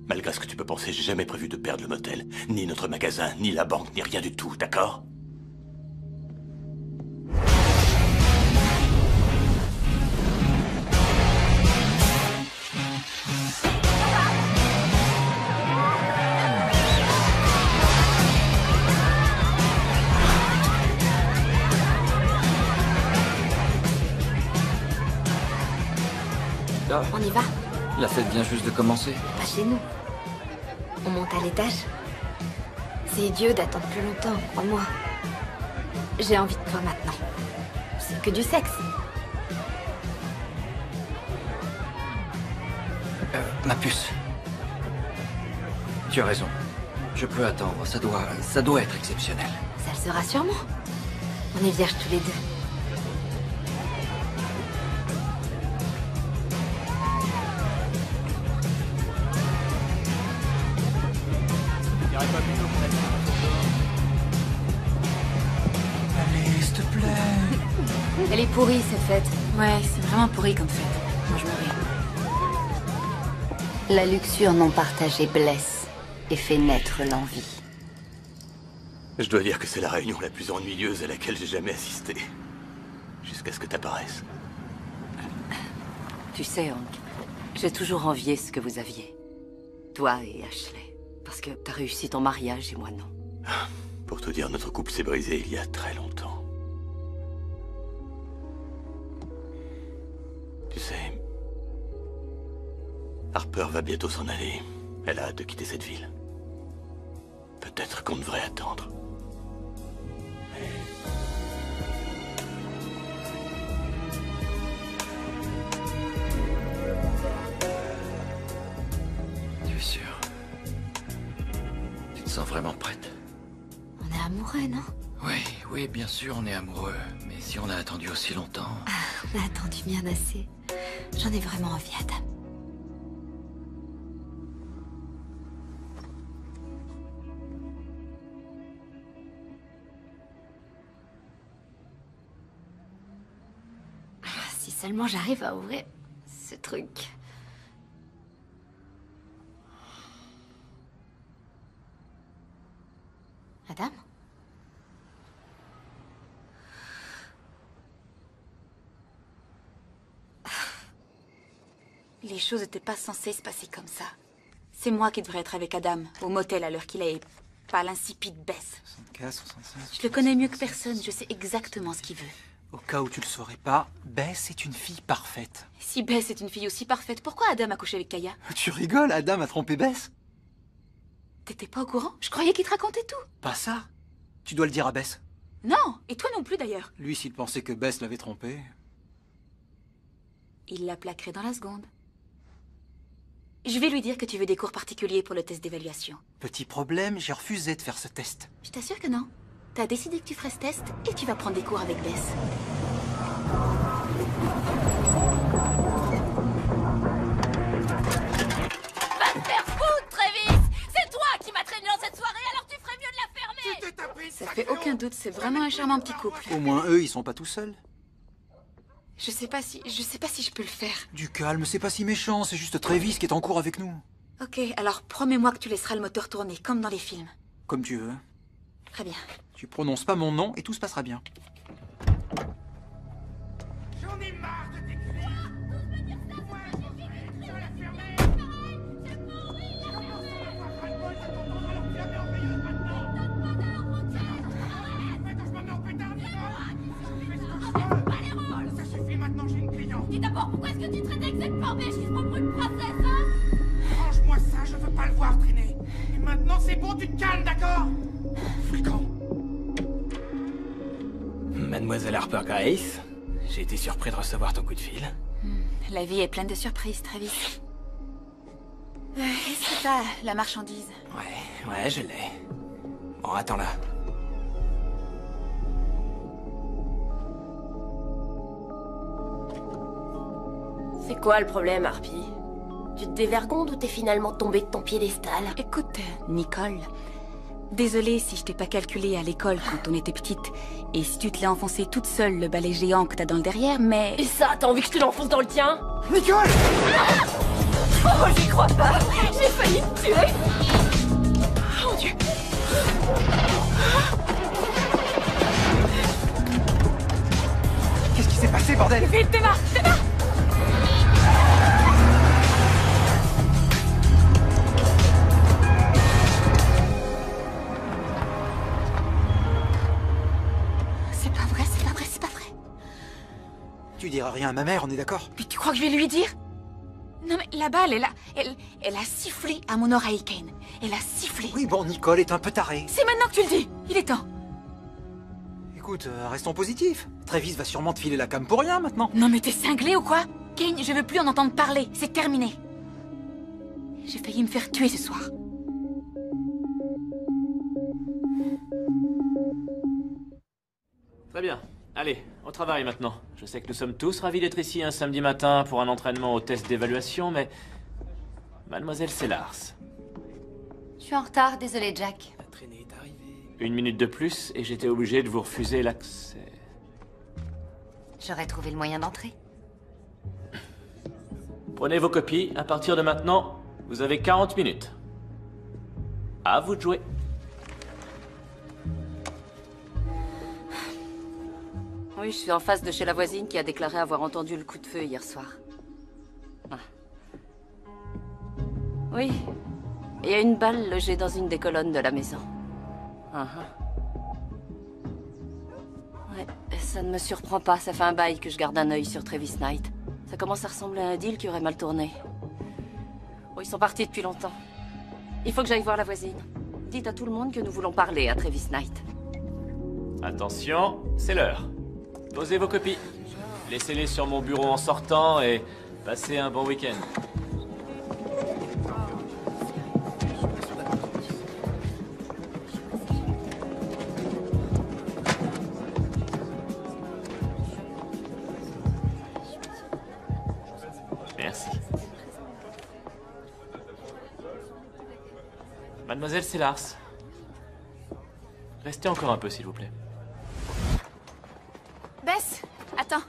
Malgré ce que tu peux penser, j'ai jamais prévu de perdre le motel. Ni notre magasin, ni la banque, ni rien du tout, d'accord? On y va? La fête vient juste de commencer. Pas chez nous. On monte à l'étage. C'est idiot d'attendre plus longtemps, en moi. J'ai envie de toi maintenant. C'est que du sexe. Ma puce. Tu as raison. Je peux attendre. Ça doit être exceptionnel. Ça le sera sûrement. On est vierges tous les deux. Allez, s'il te plaît. Elle est pourrie, cette fête. Ouais, c'est vraiment pourri comme fête. Moi, je me rire. La luxure non partagée blesse et fait naître l'envie. Je dois dire que c'est la réunion la plus ennuyeuse à laquelle j'ai jamais assisté. Jusqu'à ce que t'apparaisses. Tu sais, Hank, j'ai toujours envié ce que vous aviez. Toi et Ashley. Parce que t'as réussi ton mariage et moi non. Pour te dire, notre couple s'est brisé il y a très longtemps. Tu sais, Harper va bientôt s'en aller. Elle a hâte de quitter cette ville. Peut-être qu'on devrait attendre. Tu es sûr? Tu te sens vraiment prête? On est amoureux, non? Oui, bien sûr, on est amoureux. Mais si on a attendu aussi longtemps... On a attendu bien assez. J'en ai vraiment envie, Adam. seulement j'arrive à ouvrir ce truc. Adam? Les choses n'étaient pas censées se passer comme ça. C'est moi qui devrais être avec Adam, au motel à l'heure qu'il est, pas l'insipide Bess. 64, 65... Je le connais mieux que personne, je sais exactement ce qu'il veut. Au cas où tu le saurais pas, Bess est une fille parfaite. Si Bess est une fille aussi parfaite, pourquoi Adam a couché avec Kaya? Tu rigoles, Adam a trompé Bess? T'étais pas au courant? Je croyais qu'il te racontait tout. Pas ça. Tu dois le dire à Bess. Non, et toi non plus d'ailleurs. Lui, s'il pensait que Bess l'avait trompé... Il la plaquerait dans la seconde. Je vais lui dire que tu veux des cours particuliers pour le test d'évaluation. Petit problème, j'ai refusé de faire ce test. Je t'assure que non. T'as décidé que tu ferais ce test et tu vas prendre des cours avec Bess. Va te faire foutre, Travis! C'est toi qui m'as traîné dans cette soirée, alors tu ferais mieux de la fermer! Ça fait aucun doute, c'est vraiment un charmant petit couple. Au moins, eux, ils sont pas tout seuls. Je sais pas si je peux le faire. Du calme, c'est pas si méchant, c'est juste Travis qui est en cours avec nous. Ok, alors promets-moi que tu laisseras le moteur tourner, comme dans les films. Comme tu veux. Très bien. Tu prononces pas mon nom et tout se passera bien. J'en ai marre de tes cris. Ça suffit maintenant, j'ai une cliente. Dis d'abord, pourquoi est-ce que tu traites avec cette forme excuse-moi pour une princesse, hein? Range-moi ça, je veux pas le voir traîner. Et maintenant, c'est bon, tu te calmes, d'accord? Fliquant. Mademoiselle Harper Grace, j'ai été surpris de recevoir ton coup de fil. La vie est pleine de surprises, Travis. Est-ce que t'as la marchandise? Ouais, je l'ai. Bon, attends-la. C'est quoi le problème, Harpy? Tu te dévergondes ou t'es finalement tombé de ton piédestal? Écoute, Nicole, désolée si je t'ai pas calculé à l'école quand on était petite, et si tu te l'es enfoncé toute seule le balai géant que t'as dans le derrière, mais... Et ça, t'as envie que je te l'enfonce dans le tien? Nicole! Oh, j'y crois pas! J'ai failli me tuer! Oh, Dieu! Qu'est-ce qui s'est passé, bordel? Vite, démarre! Démarre! C'est pas vrai, c'est pas vrai, c'est pas vrai. Tu diras rien à ma mère, on est d'accord? Mais tu crois que je vais lui dire? Non mais la balle, elle a sifflé à mon oreille, Kane. Elle a sifflé. Oui, bon, Nicole est un peu tarée. C'est maintenant que tu le dis. Il est temps. Écoute, restons positifs. Travis va sûrement te filer la cam pour rien, maintenant. Non mais t'es cinglé ou quoi? Kane, je veux plus en entendre parler. C'est terminé. J'ai failli me faire tuer ce soir. Très bien. Allez, au travail maintenant. Je sais que nous sommes tous ravis d'être ici un samedi matin pour un entraînement au test d'évaluation, mais... Mademoiselle Sellars. Je suis en retard, désolé, Jack. La traînée est arrivée. 1 minute de plus et j'étais obligé de vous refuser l'accès. J'aurais trouvé le moyen d'entrer. Prenez vos copies. À partir de maintenant, vous avez 40 minutes. À vous de jouer. Oui, je suis en face de chez la voisine qui a déclaré avoir entendu le coup de feu hier soir. Ah. Oui, il y a une balle logée dans une des colonnes de la maison. Ah, ouais, ça ne me surprend pas, ça fait un bail que je garde un œil sur Travis Knight. Ça commence à ressembler à un deal qui aurait mal tourné. Oh, ils sont partis depuis longtemps. Il faut que j'aille voir la voisine. Dites à tout le monde que nous voulons parler à Travis Knight. Attention, c'est l'heure. Posez vos copies. Laissez-les sur mon bureau en sortant et passez un bon week-end. Merci. Mademoiselle Sellars. Restez encore un peu, s'il vous plaît. Bess, attends.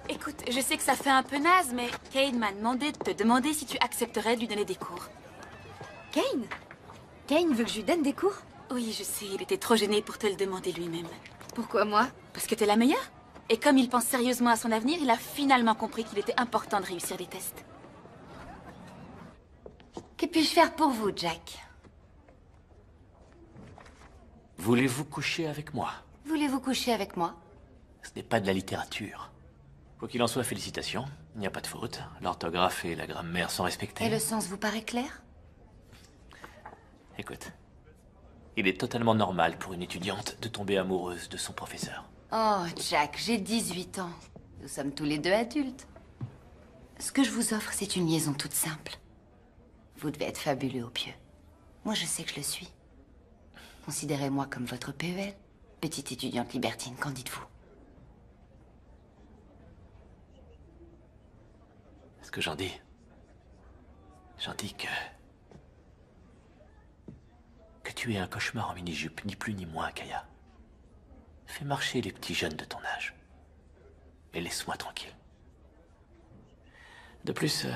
Écoute, Je sais que ça fait un peu naze, mais Kane m'a demandé de te demander si tu accepterais de lui donner des cours. Kane? Kane veut que je lui donne des cours? Oui, je sais, il était trop gêné pour te le demander lui-même. Pourquoi moi? Parce que t'es la meilleure. Et comme il pense sérieusement à son avenir, il a finalement compris qu'il était important de réussir les tests. Que puis-je faire pour vous, Jack? Voulez-vous coucher avec moi? Voulez-vous coucher avec moi? Ce n'est pas de la littérature. Quoi qu'il en soit, félicitations. Il n'y a pas de faute. L'orthographe et la grammaire sont respectées. Et le sens vous paraît clair? Écoute, il est totalement normal pour une étudiante de tomber amoureuse de son professeur. Oh, Jack, j'ai 18 ans. Nous sommes tous les deux adultes. Ce que je vous offre, c'est une liaison toute simple. Vous devez être fabuleux au pieu. Moi, je sais que je le suis. Considérez-moi comme votre PEL. Petite étudiante libertine, qu'en dites-vous? Ce que j'en dis... J'en dis que tu es un cauchemar en mini-jupe, ni plus ni moins, Kaya. Fais marcher les petits jeunes de ton âge. Et laisse-moi tranquille. De plus,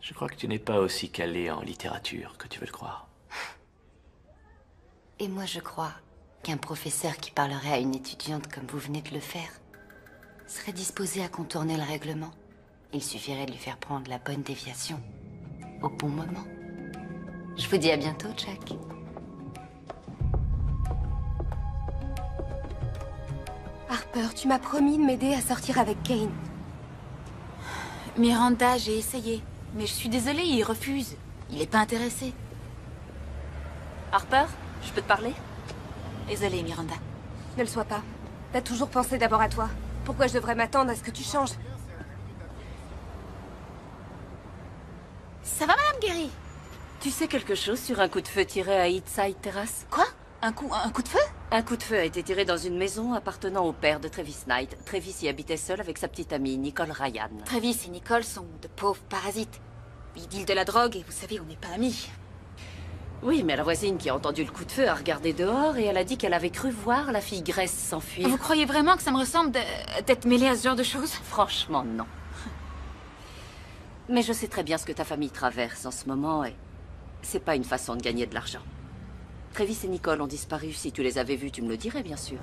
je crois que tu n'es pas aussi calé en littérature que tu veux le croire. Et moi, je crois qu'un professeur qui parlerait à une étudiante comme vous venez de le faire serait disposé à contourner le règlement. Il suffirait de lui faire prendre la bonne déviation au bon moment. Je vous dis à bientôt, Jack. Harper, tu m'as promis de m'aider à sortir avec Kane. Miranda, j'ai essayé. Mais je suis désolée, il refuse. Il est pas intéressé. Harper, je peux te parler? Désolée, Miranda. Ne le sois pas. T'as toujours pensé d'abord à toi. Pourquoi je devrais m'attendre à ce que tu changes? Ça va, Madame Guéry? Tu sais quelque chose sur un coup de feu tiré à Eastside Terrace? Quoi? Un coup de feu? Un coup de feu a été tiré dans une maison appartenant au père de Travis Knight. Travis y habitait seul avec sa petite amie, Nicole Ryan. Travis et Nicole sont de pauvres parasites. Ils dealent de la drogue et vous savez, on n'est pas amis. Oui, mais la voisine qui a entendu le coup de feu a regardé dehors et elle a dit qu'elle avait cru voir la fille Grace s'enfuir. Vous croyez vraiment que ça me ressemble d'être mêlée à ce genre de choses? Franchement, non. Mais je sais très bien ce que ta famille traverse en ce moment et c'est pas une façon de gagner de l'argent. Travis et Nicole ont disparu. Si tu les avais vus, tu me le dirais, bien sûr.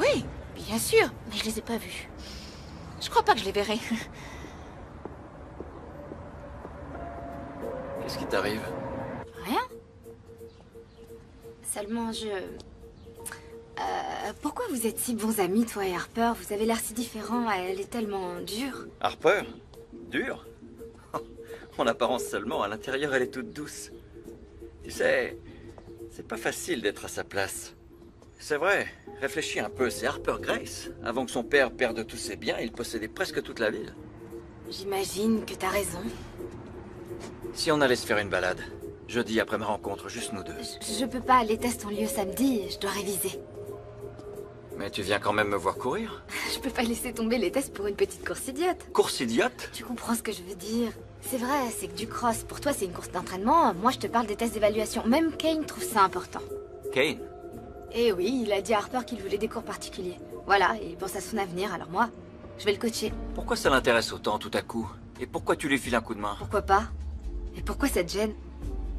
Oui, bien sûr, mais je les ai pas vus. Je crois pas que je les verrai. Qu'est-ce qui t'arrive? Rien. Seulement, pourquoi vous êtes si bons amis, toi et Harper? Vous avez l'air si différents, elle est tellement dure. Harper? Dure? En apparence seulement, à l'intérieur elle est toute douce. Tu sais, c'est pas facile d'être à sa place. C'est vrai, réfléchis un peu, c'est Harper Grace. Avant que son père perde tous ses biens, il possédait presque toute la ville. J'imagine que t'as raison. Si on allait se faire une balade, jeudi après ma rencontre, juste nous deux. Je peux pas, les tests ont lieu samedi, je dois réviser. Mais tu viens quand même me voir courir? Je peux pas laisser tomber les tests pour une petite course idiote. Course idiote? Tu comprends ce que je veux dire? C'est vrai, c'est que du cross. Pour toi, c'est une course d'entraînement. Moi, je te parle des tests d'évaluation. Même Kane trouve ça important. Kane? Eh oui, il a dit à Harper qu'il voulait des cours particuliers. Voilà, il pense à son avenir, alors moi, je vais le coacher. Pourquoi ça l'intéresse autant tout à coup? Et pourquoi tu lui files un coup de main? Pourquoi pas? Et pourquoi ça te gêne?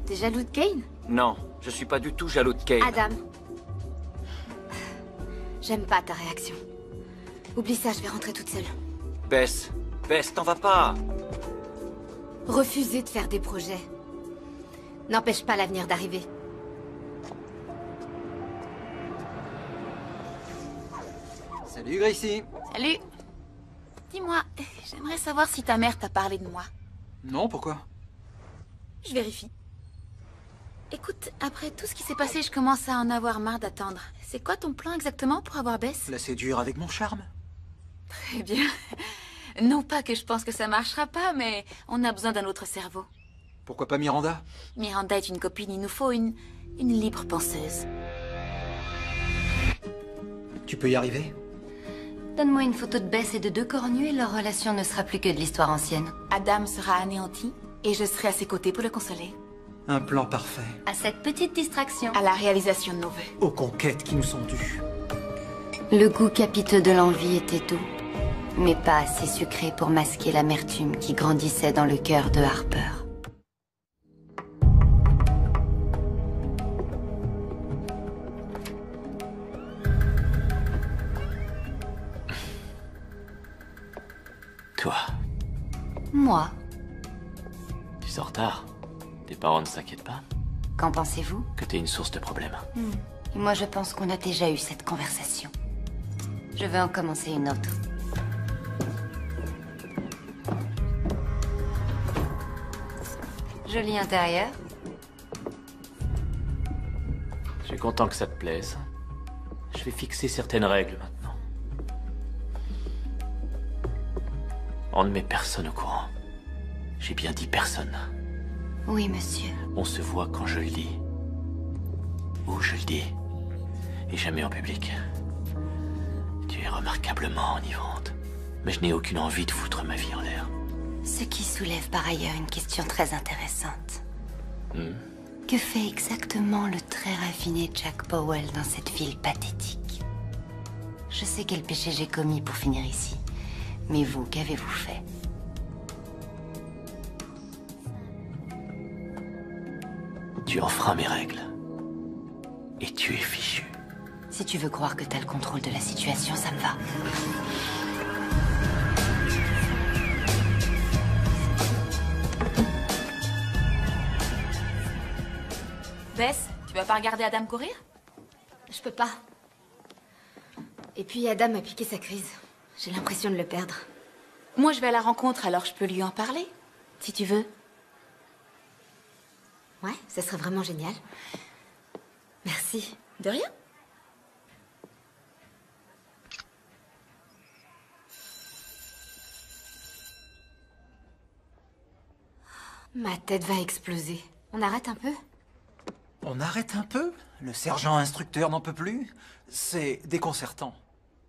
T'es jaloux de Kane? Non, je suis pas du tout jaloux de Kane. Adam. J'aime pas ta réaction. Oublie ça, je vais rentrer toute seule. Bess, t'en vas pas. Refuser de faire des projets n'empêche pas l'avenir d'arriver. Salut Gracie. Salut. Dis-moi, j'aimerais savoir si ta mère t'a parlé de moi. Non, pourquoi? Je vérifie. Écoute, après tout ce qui s'est passé, je commence à en avoir marre d'attendre. C'est quoi ton plan exactement pour avoir Bess? La séduire avec mon charme. Très bien. Non pas que je pense que ça marchera pas, mais on a besoin d'un autre cerveau. Pourquoi pas Miranda? Miranda est une copine, il nous faut une libre penseuse. Tu peux y arriver? Donne-moi une photo de Bess et de deux cornues et leur relation ne sera plus que de l'histoire ancienne. Adam sera anéanti et je serai à ses côtés pour le consoler. Un plan parfait. À cette petite distraction. À la réalisation de nos vœux. Aux conquêtes qui nous sont dues. Le goût capiteux de l'envie était doux. mais pas assez sucré pour masquer l'amertume qui grandissait dans le cœur de Harper. Toi, Moi, tu sors tard. Tes parents ne s'inquiètent pas qu'en pensez-vous? que t'es une source de problèmes. Et moi, je pense qu'on a déjà eu cette conversation. Je vais en commencer une autre. Joli intérieur. Je suis content que ça te plaise. Je vais fixer certaines règles maintenant. On ne met personne au courant. J'ai bien dit personne. Oui, monsieur. On se voit quand je le dis. Où je le dis. Et jamais en public. Tu es remarquablement enivrante. Mais je n'ai aucune envie de foutre ma vie en l'air. Ce qui soulève par ailleurs une question très intéressante. Que fait exactement le très raffiné Jack Powell dans cette ville pathétique? Je sais quel péché j'ai commis pour finir ici. Mais vous, qu'avez-vous fait? Tu enfreins mes règles. Et tu es fichu. Si tu veux croire que t'as le contrôle de la situation, ça me va. Bess, tu vas pas regarder Adam courir? Je peux pas. Et puis Adam a piqué sa crise. J'ai l'impression de le perdre. Moi, je vais à la rencontre, alors je peux lui en parler, si tu veux. Ouais, ça serait vraiment génial. Merci. De rien. Ma tête va exploser. On arrête un peu? On arrête un peu? Le sergent instructeur n'en peut plus? C'est déconcertant.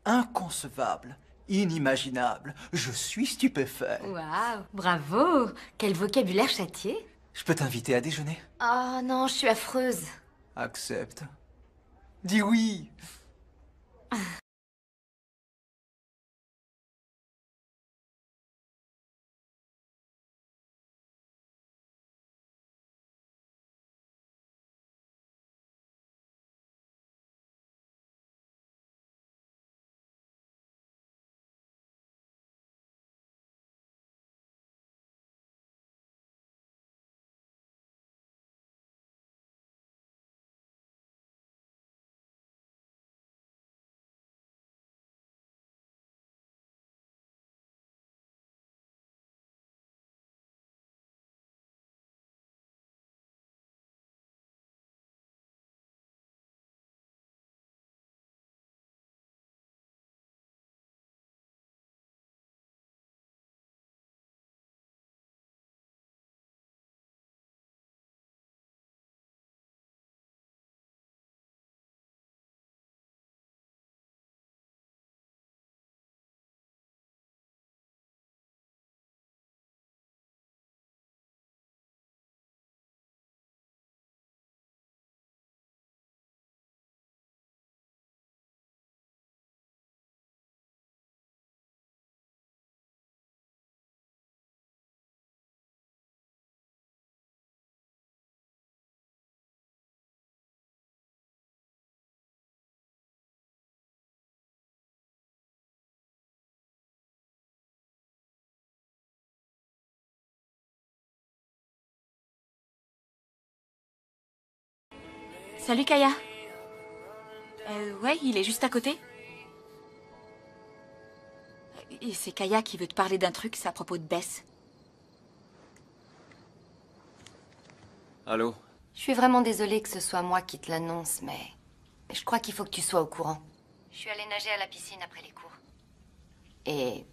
Inconcevable. Inimaginable. Je suis stupéfait. Waouh, bravo. Quel vocabulaire châtié. Je peux t'inviter à déjeuner? Oh non, je suis affreuse. Accepte. Dis oui. Salut Kaya. Ouais, il est juste à côté. Et c'est Kaya qui veut te parler d'un truc, c'est à propos de Bess. Allô? Je suis vraiment désolée que ce soit moi qui te l'annonce, mais je crois qu'il faut que tu sois au courant. Je suis allée nager à la piscine après les cours. Et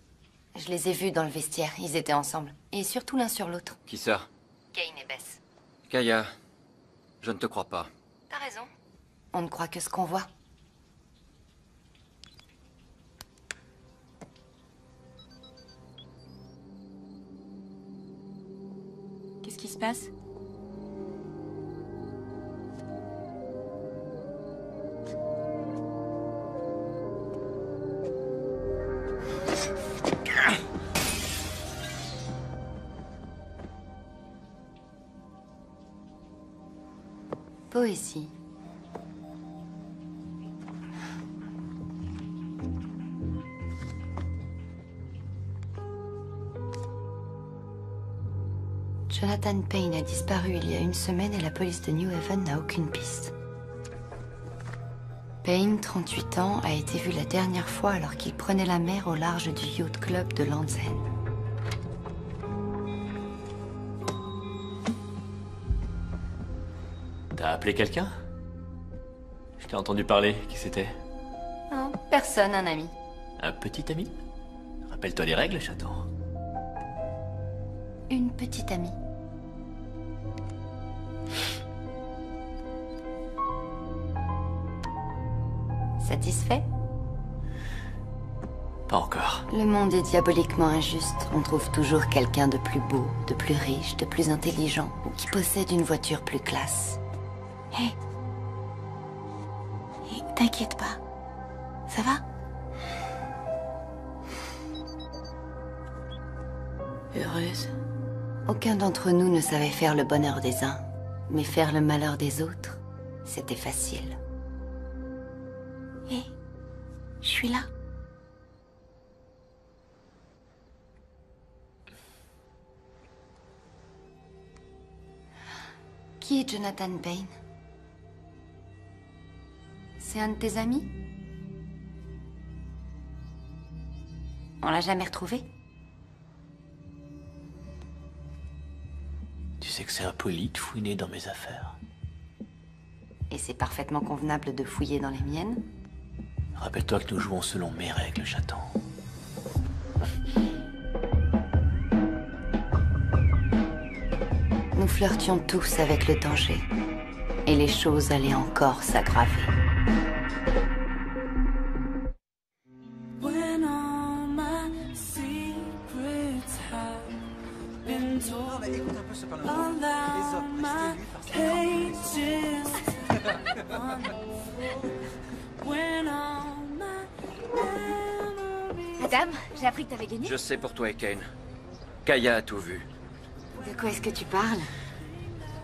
je les ai vus dans le vestiaire, ils étaient ensemble. Et surtout l'un sur l'autre. Qui ça? Kane et Bess. Kaya, je ne te crois pas. T'as raison. On ne croit que ce qu'on voit. Qu'est-ce qui se passe? Poésie. Jonathan Payne a disparu il y a une semaine et la police de New Haven n'a aucune piste. Payne, 38 ans, a été vu la dernière fois alors qu'il prenait la mer au large du Yacht Club de Land's End. T'as appelé quelqu'un? Je t'ai entendu parler. Qui c'était? Non, personne, un ami. Un petit ami? Rappelle-toi les règles, chaton. Une petite amie. Satisfait? Pas encore. Le monde est diaboliquement injuste. On trouve toujours quelqu'un de plus beau, de plus riche, de plus intelligent, ou qui possède une voiture plus classe. Hé. T'inquiète pas. Ça va? Heureuse. Aucun d'entre nous ne savait faire le bonheur des uns, mais faire le malheur des autres, c'était facile. Hé, je suis là. Qui est Jonathan Payne? C'est un de tes amis? On l'a jamais retrouvé? Tu sais que c'est impoli de fouiner dans mes affaires. Et c'est parfaitement convenable de fouiller dans les miennes? Rappelle-toi que nous jouons selon mes règles, chaton. Nous flirtions tous avec le danger. Et les choses allaient encore s'aggraver. Adam, j'ai appris que t'avais gagné. Je sais pour toi et Kane. Kaya a tout vu. De quoi est-ce que tu parles?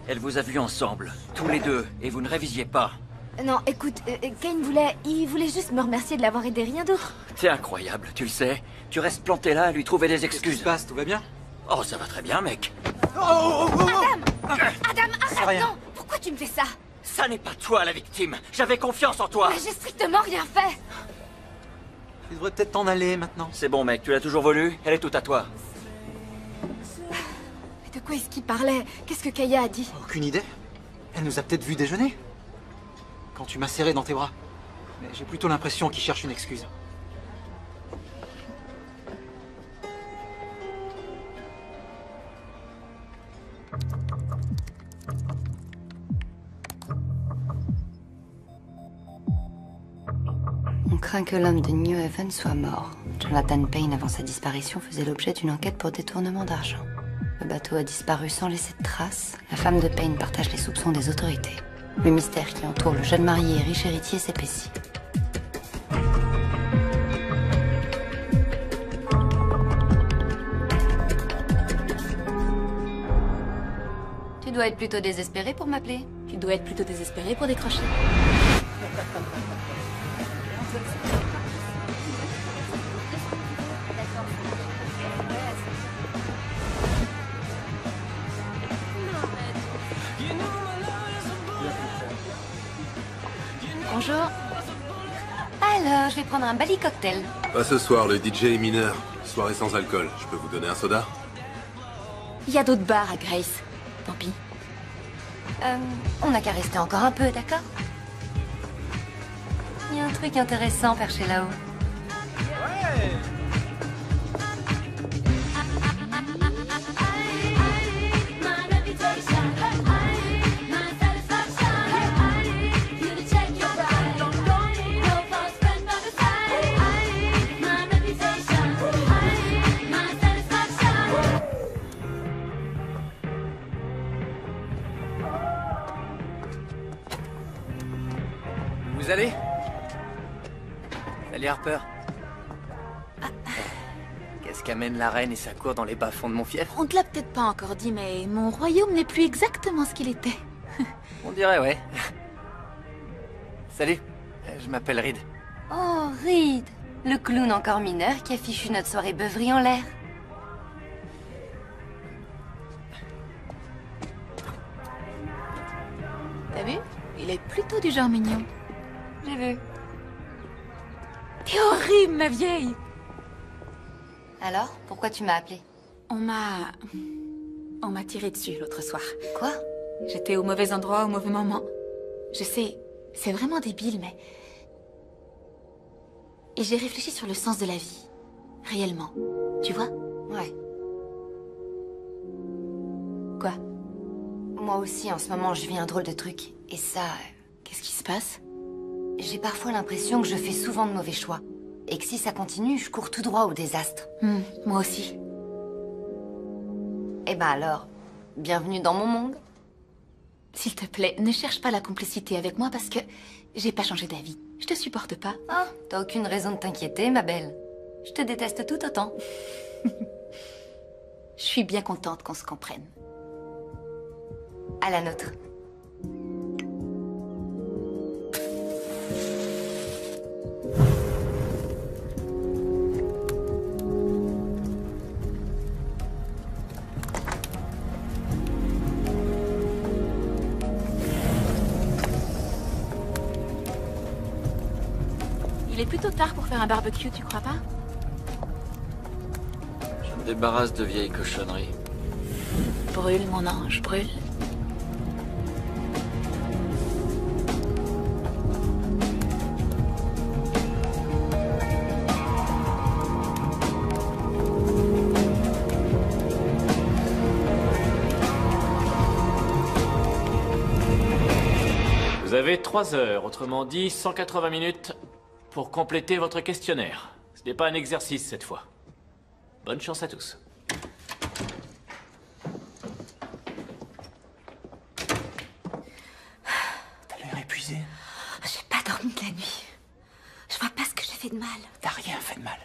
Elle vous a vu ensemble, tous les deux, et vous ne révisiez pas. Non, écoute, Kane il voulait juste me remercier de l'avoir aidé, rien d'autre. T'es incroyable, tu le sais. Tu restes planté là à lui trouver des excuses. Qu'est-ce qui se passe? Tout va bien? Oh, ça va très bien, mec. Adam, C'est arrête, rien. non. Pourquoi tu me fais ça? Ça n'est pas toi la victime. J'avais confiance en toi. Mais j'ai strictement rien fait. Tu devrais peut-être t'en aller maintenant. C'est bon, mec, tu l'as toujours voulu. Elle est toute à toi. Mais de quoi est-ce qu'il parlait? Qu'est-ce que Kaya a dit? Aucune idée. Elle nous a peut-être vu déjeuner. Quand tu m'as serré dans tes bras. Mais j'ai plutôt l'impression qu'il cherche une excuse. On craint que l'homme de New Haven soit mort. Jonathan Payne, avant sa disparition, faisait l'objet d'une enquête pour détournement d'argent. Le bateau a disparu sans laisser de traces. La femme de Payne partage les soupçons des autorités. Le mystère qui entoure le jeune marié et riche héritier s'épaissit. Tu dois être plutôt désespéré pour m'appeler. Tu dois être plutôt désespéré pour décrocher. Bonjour. Alors, je vais prendre un Bali cocktail. Pas ce soir, le DJ est mineur. Soirée sans alcool. Je peux vous donner un soda? Il y a d'autres bars à Grace. Tant pis. On n'a qu'à rester encore un peu, d'accord? Il y a un truc intéressant perché là-haut. Vous allez? Salut Harper. Qu'est-ce qu'amène la reine et sa cour dans les bas-fonds de mon fief? On te l'a peut-être pas encore dit, mais mon royaume n'est plus exactement ce qu'il était. On dirait, ouais. Salut, je m'appelle Reed. Oh, Reed, le clown encore mineur qui a fichu notre soirée beuverie en l'air. T'as vu? Il est plutôt du genre mignon. J'ai vu. T'es horrible, ma vieille! Alors, pourquoi tu m'as appelé? On m'a tiré dessus l'autre soir. Quoi? J'étais au mauvais endroit au mauvais moment. Je sais, c'est vraiment débile, mais... Et j'ai réfléchi sur le sens de la vie. Réellement. Tu vois? Ouais. Quoi? Moi aussi, en ce moment, je vis un drôle de truc. Et ça... Qu'est-ce qui se passe? J'ai parfois l'impression que je fais souvent de mauvais choix. Et que si ça continue, je cours tout droit au désastre. Moi aussi. Eh ben alors, bienvenue dans mon monde. S'il te plaît, ne cherche pas la complicité avec moi parce que j'ai pas changé d'avis. Je te supporte pas. Ah, t'as aucune raison de t'inquiéter, ma belle. Je te déteste tout autant. Je suis bien contente qu'on se comprenne. À la nôtre. Il est plutôt tard pour faire un barbecue, tu crois pas? Je me débarrasse de vieilles cochonneries. Brûle, mon ange, brûle. Vous avez 3 heures, autrement dit 180 minutes pour compléter votre questionnaire. Ce n'est pas un exercice cette fois. Bonne chance à tous. T'as l'air épuisé. J'ai pas dormi de la nuit. Je vois pas ce que j'ai fait de mal. T'as rien fait de mal.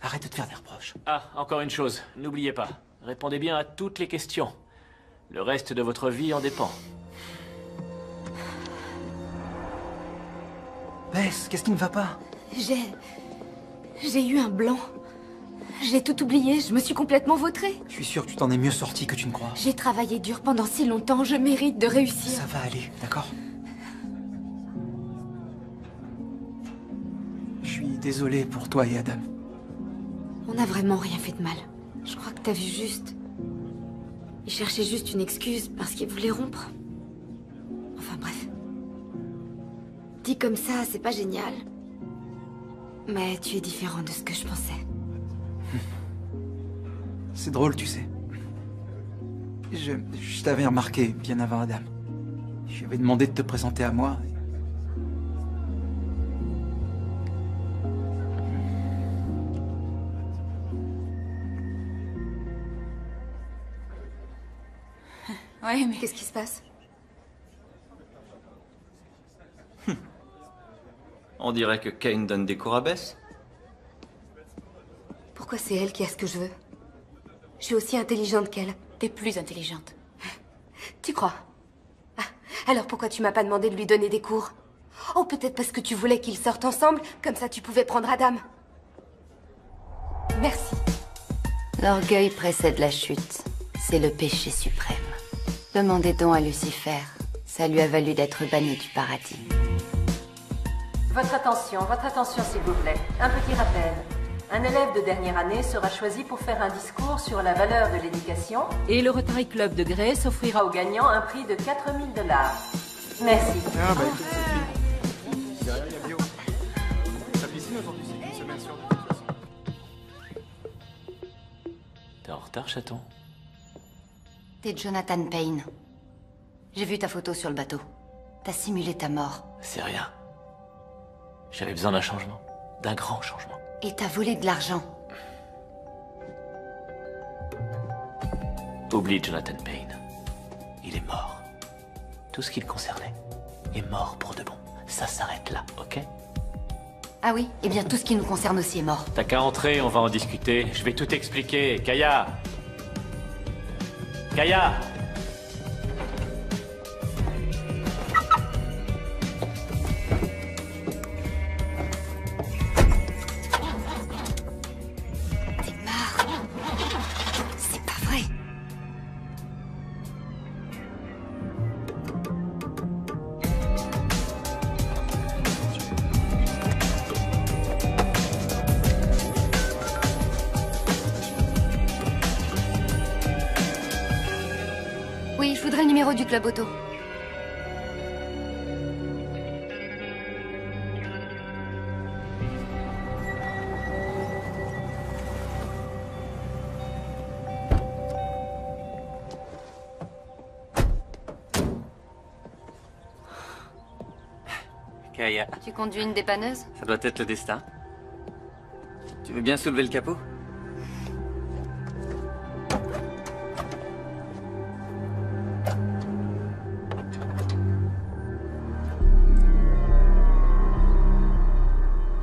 Arrête de te faire des reproches. Ah, encore une chose, n'oubliez pas. Répondez bien à toutes les questions. Le reste de votre vie en dépend. Bess, qu'est-ce qui ne va pas? J'ai eu un blanc. J'ai tout oublié, je me suis complètement vautrée. Je suis sûr que tu t'en es mieux sorti que tu ne crois. J'ai travaillé dur pendant si longtemps, je mérite de réussir. Ça va aller, d'accord? Je suis désolé pour toi et Adam. On n'a vraiment rien fait de mal. Je crois que t'as vu juste. Il cherchait juste une excuse parce qu'il voulait rompre. Enfin bref. Dit comme ça, c'est pas génial. Mais tu es différent de ce que je pensais. C'est drôle, tu sais. Je t'avais remarqué bien avant Adam. Je lui avais demandé de te présenter à moi. Ouais, mais qu'est-ce qui se passe? On dirait que Kane donne des cours à Bess. Pourquoi c'est elle qui a ce que je veux? Je suis aussi intelligente qu'elle. T'es plus intelligente. Tu crois? Ah, alors pourquoi tu m'as pas demandé de lui donner des cours? Oh, peut-être parce que tu voulais qu'ils sortent ensemble, comme ça tu pouvais prendre Adam. Merci. L'orgueil précède la chute. C'est le péché suprême. Demandez donc à Lucifer. Ça lui a valu d'être banni du paradis. Votre attention s'il vous plaît. Un petit rappel. Un élève de dernière année sera choisi pour faire un discours sur la valeur de l'éducation et le Rotary Club de Grace offrira aux gagnants un prix de 4 000 $. Merci. Ah bah écoute, c'est fini. Derrière, il y a Bio. Ta piscine aujourd'hui, c'est une semaine sur deux, de toute façon. T'es en retard, chaton? T'es Jonathan Payne. J'ai vu ta photo sur le bateau. T'as simulé ta mort. C'est rien. J'avais besoin d'un changement. D'un grand changement. Et t'as volé de l'argent. Oublie Jonathan Payne. Il est mort. Tout ce qui le concernait est mort pour de bon. Ça s'arrête là, ok? Ah oui? Eh bien, tout ce qui nous concerne aussi est mort. T'as qu'à entrer, on va en discuter. Je vais tout expliquer. Kaya! Kaya! Oui, je voudrais le numéro du club auto. Kaya, Tu conduis une dépanneuse? ça doit être le destin. Tu veux bien soulever le capot?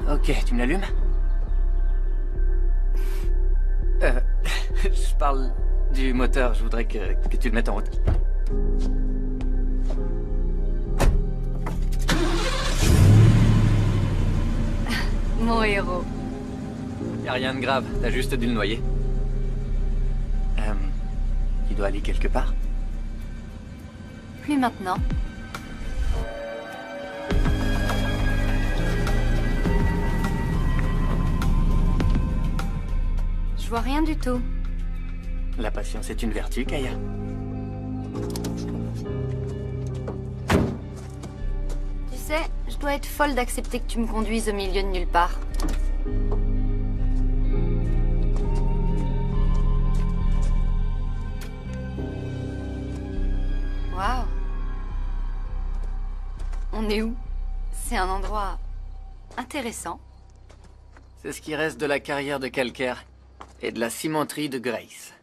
Ok, tu me l'allumes? Je parle du moteur, je voudrais que tu le mettes en route. Mon héros. Y a rien de grave, t'as juste dû le noyer. Tu dois aller quelque part? Plus maintenant. Je vois rien du tout. La patience est une vertu, Kaya. Tu sais, je dois être folle d'accepter que tu me conduises au milieu de nulle part. Waouh. On est où? C'est un endroit intéressant. C'est ce qui reste de la carrière de calcaire et de la cimenterie de Grace.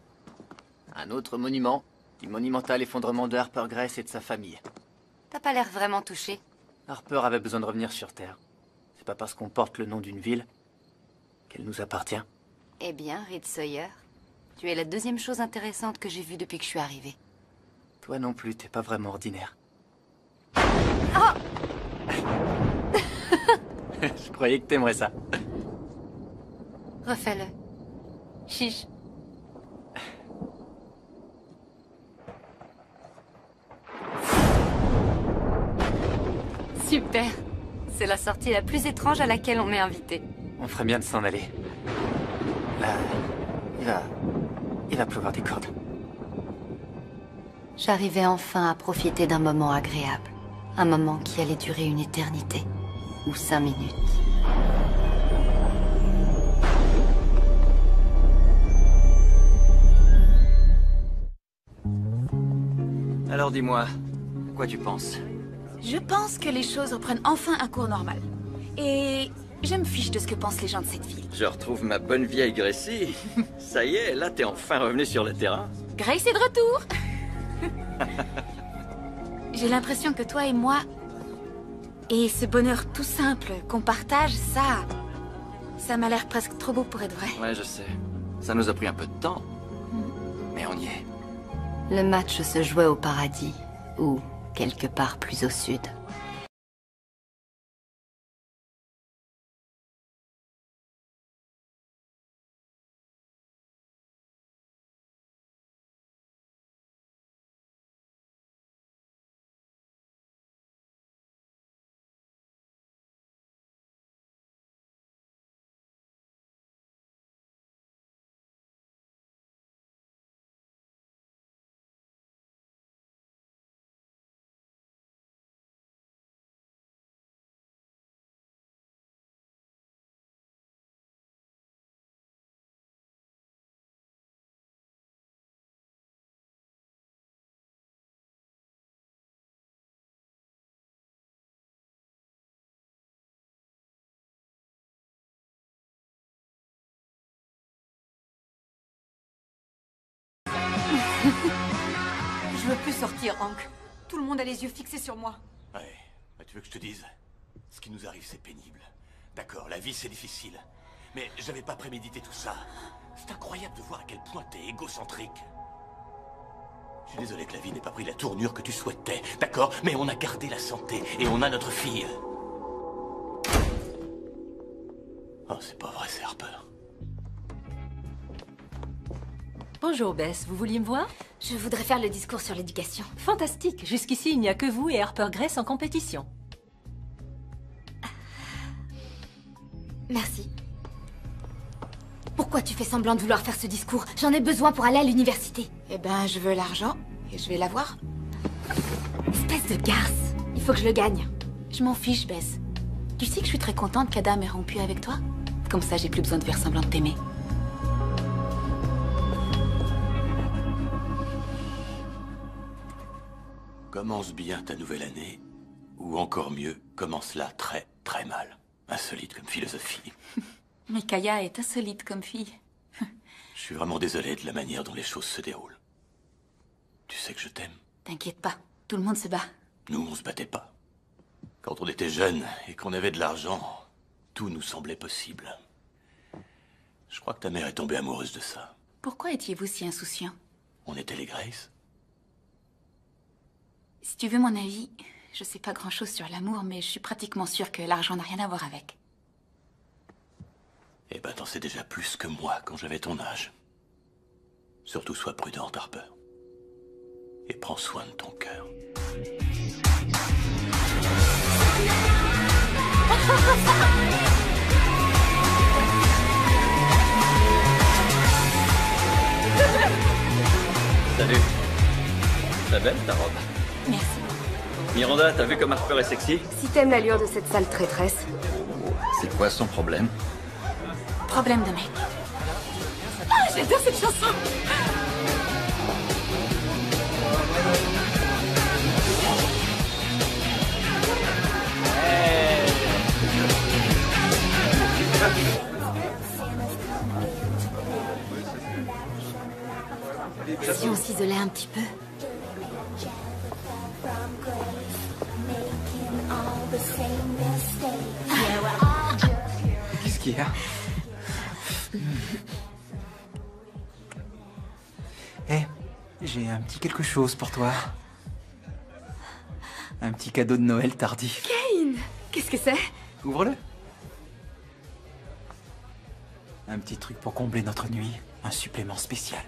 Un autre monument du monumental effondrement de Harper Grace et de sa famille. T'as pas l'air vraiment touché. Harper avait besoin de revenir sur Terre. C'est pas parce qu'on porte le nom d'une ville qu'elle nous appartient. Eh bien, Reed Sawyer, tu es la deuxième chose intéressante que j'ai vue depuis que je suis arrivée. Toi non plus, t'es pas vraiment ordinaire. Oh! Je croyais que t'aimerais ça. Refais-le. Chiche. Super. C'est la sortie la plus étrange à laquelle on m'est invité. On ferait bien de s'en aller. Là, il va pleuvoir des cordes. J'arrivais enfin à profiter d'un moment agréable. Un moment qui allait durer une éternité. Ou 5 minutes. Alors dis-moi, à quoi tu penses? Je pense que les choses reprennent enfin un cours normal. Et je me fiche de ce que pensent les gens de cette ville. Je retrouve ma bonne vieille Gracie. Ça y est, là t'es enfin revenu sur le terrain. Grace est de retour. J'ai l'impression que toi et moi, et ce bonheur tout simple qu'on partage, ça m'a l'air presque trop beau pour être vrai. Ouais, je sais. Ça nous a pris un peu de temps. Mais on y est. Le match se jouait au paradis, ou quelque part plus au sud. Je veux plus sortir, Hank. Tout le monde a les yeux fixés sur moi. Ouais, bah, tu veux que je te dise? Ce qui nous arrive, c'est pénible. D'accord, la vie, c'est difficile. Mais j'avais pas prémédité tout ça. C'est incroyable de voir à quel point t'es égocentrique. Je suis désolé que la vie n'ait pas pris la tournure que tu souhaitais, d'accord? Mais on a gardé la santé et on a notre fille. Oh, c'est pas vrai, c'est Harper. Bonjour Bess, vous vouliez me voir? Je voudrais faire le discours sur l'éducation. Fantastique, jusqu'ici il n'y a que vous et Harper Grace en compétition. Merci. Pourquoi tu fais semblant de vouloir faire ce discours? J'en ai besoin pour aller à l'université. Eh ben, je veux l'argent Et je vais la voir. Espèce de garce. Il faut que je le gagne. Je m'en fiche, Bess. Tu sais que je suis très contente qu'Adam ait rompu avec toi? Comme ça, j'ai plus besoin de faire semblant de t'aimer. Commence bien ta nouvelle année, ou encore mieux, commence-la très, très mal. Insolite comme philosophie. Mais Kaya est insolite comme fille. Je suis vraiment désolé de la manière dont les choses se déroulent. Tu sais que je t'aime. T'inquiète pas, tout le monde se bat. Nous, on se battait pas. Quand on était jeunes et qu'on avait de l'argent, tout nous semblait possible. Je crois que ta mère est tombée amoureuse de ça. Pourquoi étiez-vous si insouciant? On était les Grace. Si tu veux mon avis, je sais pas grand-chose sur l'amour, mais je suis pratiquement sûre que l'argent n'a rien à voir avec. Eh ben, t'en sais déjà plus que moi quand j'avais ton âge. Surtout sois prudente, Harper. Et prends soin de ton cœur. Salut. Très belle ta robe. Merci. Miranda, t'as vu comme Harper est sexy? Si t'aimes l'allure de cette sale traîtresse. C'est quoi son problème? Problème de mec. Ah, j'adore cette chanson. Si on s'isolait un petit peu. Qu'est-ce qu'il y a? Eh, j'ai un petit quelque chose pour toi. Un petit cadeau de Noël tardif. Kane! Qu'est-ce que c'est? Ouvre-le. Un petit truc pour combler notre nuit. Un supplément spécial.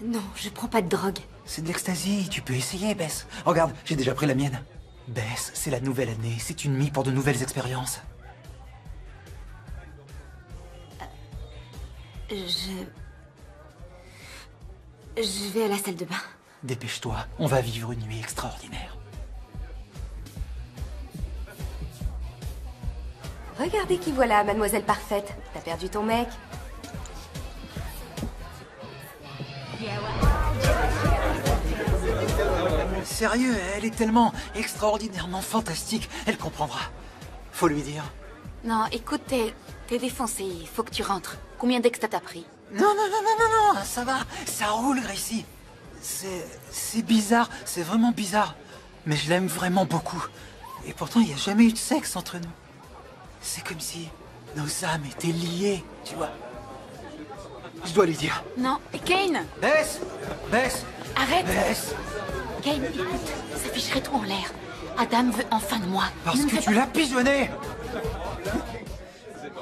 Non, je prends pas de drogue. C'est de l'ecstasy, tu peux essayer, Bess. Regarde, j'ai déjà pris la mienne. Bess, c'est la nouvelle année, c'est une nuit pour de nouvelles expériences. Je vais à la salle de bain. Dépêche-toi, on va vivre une nuit extraordinaire. Regardez qui voilà, mademoiselle parfaite. T'as perdu ton mec? Sérieux, elle est tellement extraordinairement fantastique, elle comprendra. Faut lui dire. Non, écoute, t'es défoncé, il faut que tu rentres. Combien d'extra t'as pris? Non, non, non, non, non, non, ça va, ça roule, Gracie. C'est bizarre, c'est vraiment bizarre. Mais je l'aime vraiment beaucoup. Et pourtant, il n'y a jamais eu de sexe entre nous. C'est comme si nos âmes étaient liées, tu vois. Je dois lui dire. Non, Kane! Bess! Bess! Arrête! Bess! Kane, écoute, ça ficherait tout en l'air. Adam veut enfin de moi. Parce que tu l'as pigeonné!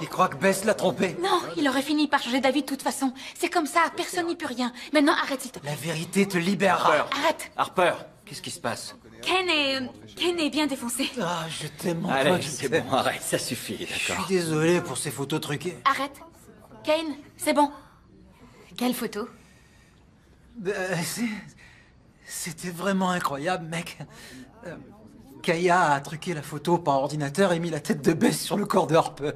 Il croit que Bess l'a trompé. Non, il aurait fini par changer d'avis de toute façon. C'est comme ça, personne n'y peut rien. Maintenant, arrête s'il te plaît. La vérité te libérera. Arrête! Harper, qu'est-ce qui se passe? Ken est bien défoncé. Ah, je t'aime, mon Allez, pote, je c'est t'aime. bon, arrête, ça suffit, Je suis d'accord? désolé pour ces photos truquées. Arrête. Kane, c'est bon. Quelle photo? C'était vraiment incroyable, mec. Kaya a truqué la photo par ordinateur et mis la tête de Bess sur le corps de Harper.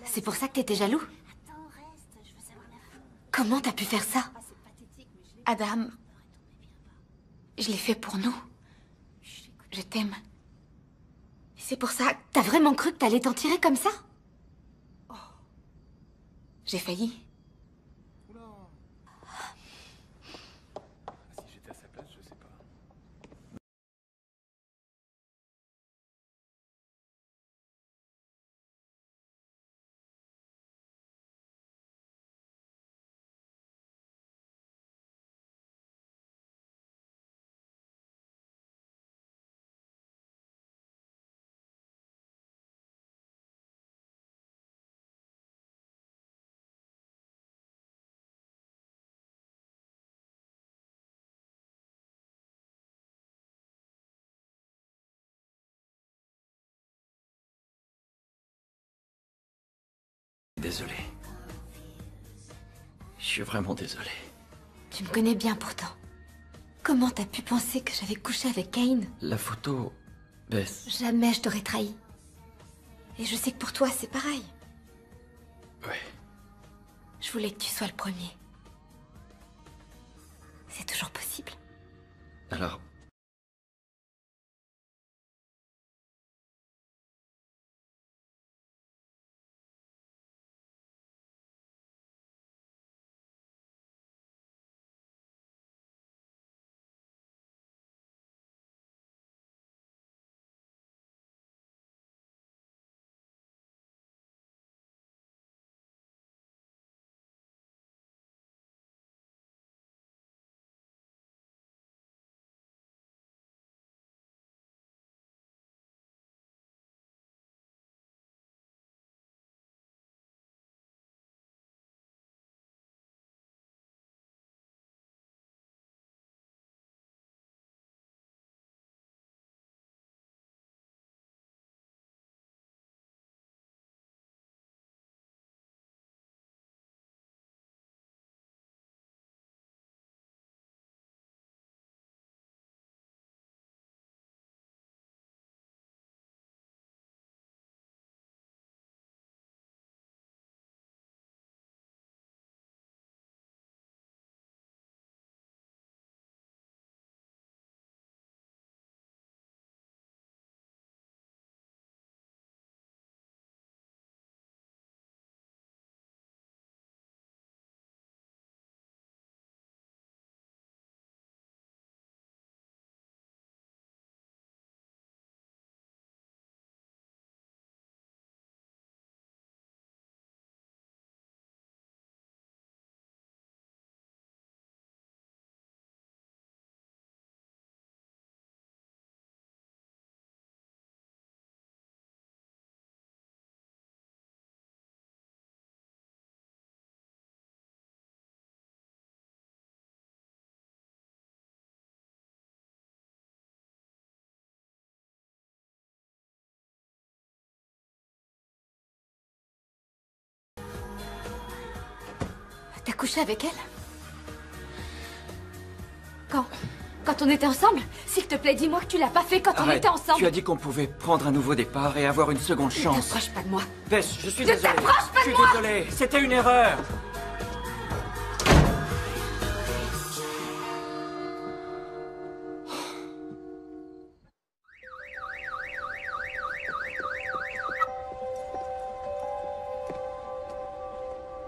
C'est pour ça que t'étais jaloux? Comment t'as pu faire ça? Adam, je l'ai fait pour nous. Je t'aime. C'est pour ça? T'as vraiment cru que t'allais t'en tirer comme ça? J'ai failli. Désolé. suis vraiment désolé. Tu me connais bien pourtant. Comment t'as pu penser que j'avais couché avec Kane? La photo... Beth... Jamais je t'aurais trahi. Et je sais que pour toi, c'est pareil. Ouais. Je voulais que tu sois le premier. C'est toujours possible. Alors... T'as couché avec elle? Quand on était ensemble? S'il te plaît, dis-moi que tu l'as pas fait quand on Arrête. était ensemble. Tu as dit qu'on pouvait prendre un nouveau départ et avoir une seconde Ne chance. t'approche pas de moi. Beth, je suis Ne désolé. t'approche pas de Je suis moi. désolé. C'était une erreur.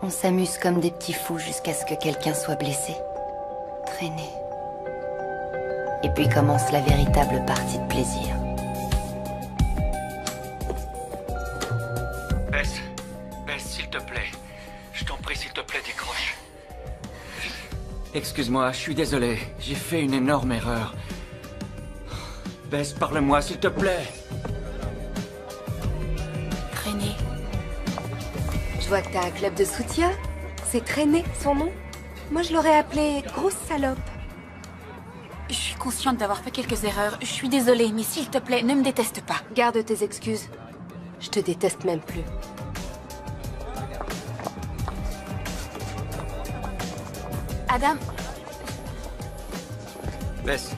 On s'amuse comme des petits fous jusqu'à ce que quelqu'un soit blessé. Traîner. Et puis commence la véritable partie de plaisir. Beth, s'il te plaît. Je t'en prie, s'il te plaît, décroche. Excuse-moi, je suis désolé. J'ai fait une énorme erreur. Beth, parle-moi, s'il te plaît. Traîner. Je vois que t'as un club de soutien. C'est Traîner, son nom. Moi, je l'aurais appelé grosse salope. Je suis consciente d'avoir fait quelques erreurs. Je suis désolée, mais s'il te plaît, ne me déteste pas. Garde tes excuses. Je te déteste même plus. Adam, Beth.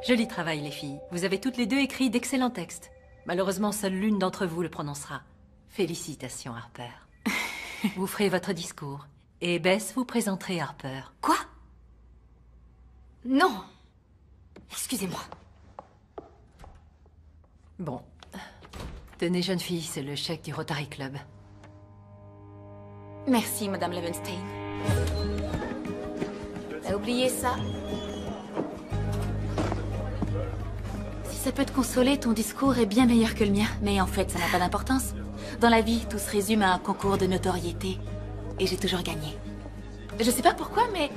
Joli travail, les filles. Vous avez toutes les deux écrit d'excellents textes. Malheureusement, seule l'une d'entre vous le prononcera. Félicitations, Harper. Vous ferez votre discours. Et Bess vous présenterez Harper. Quoi? Non. Excusez-moi. Bon. Tenez, jeune fille, c'est le chèque du Rotary Club. merci, Madame Levenstein. T'as oublié ça? Si ça peut te consoler, ton discours est bien meilleur que le mien. Mais en fait, ça n'a pas d'importance. Dans la vie, tout se résume à un concours de notoriété. Et j'ai toujours gagné. Je sais pas pourquoi, mais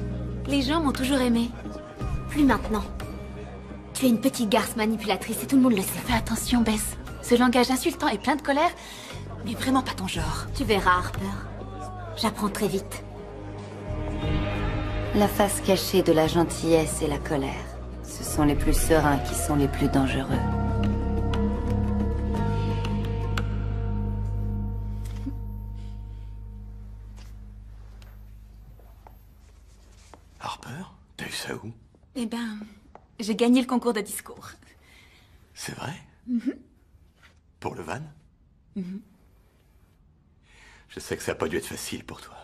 les gens m'ont toujours aimé. Plus maintenant. Tu es une petite garce manipulatrice et tout le monde le sait. Fais attention, Bess. Ce langage insultant et plein de colère n'est vraiment pas ton genre. Tu verras, Harper. J'apprends très vite. La face cachée de la gentillesse et la colère. Ce sont les plus sereins qui sont les plus dangereux. Harper, t'as eu ça où? Eh ben, j'ai gagné le concours de discours. C'est vrai? Pour le van? Je sais que ça a pas dû être facile pour toi.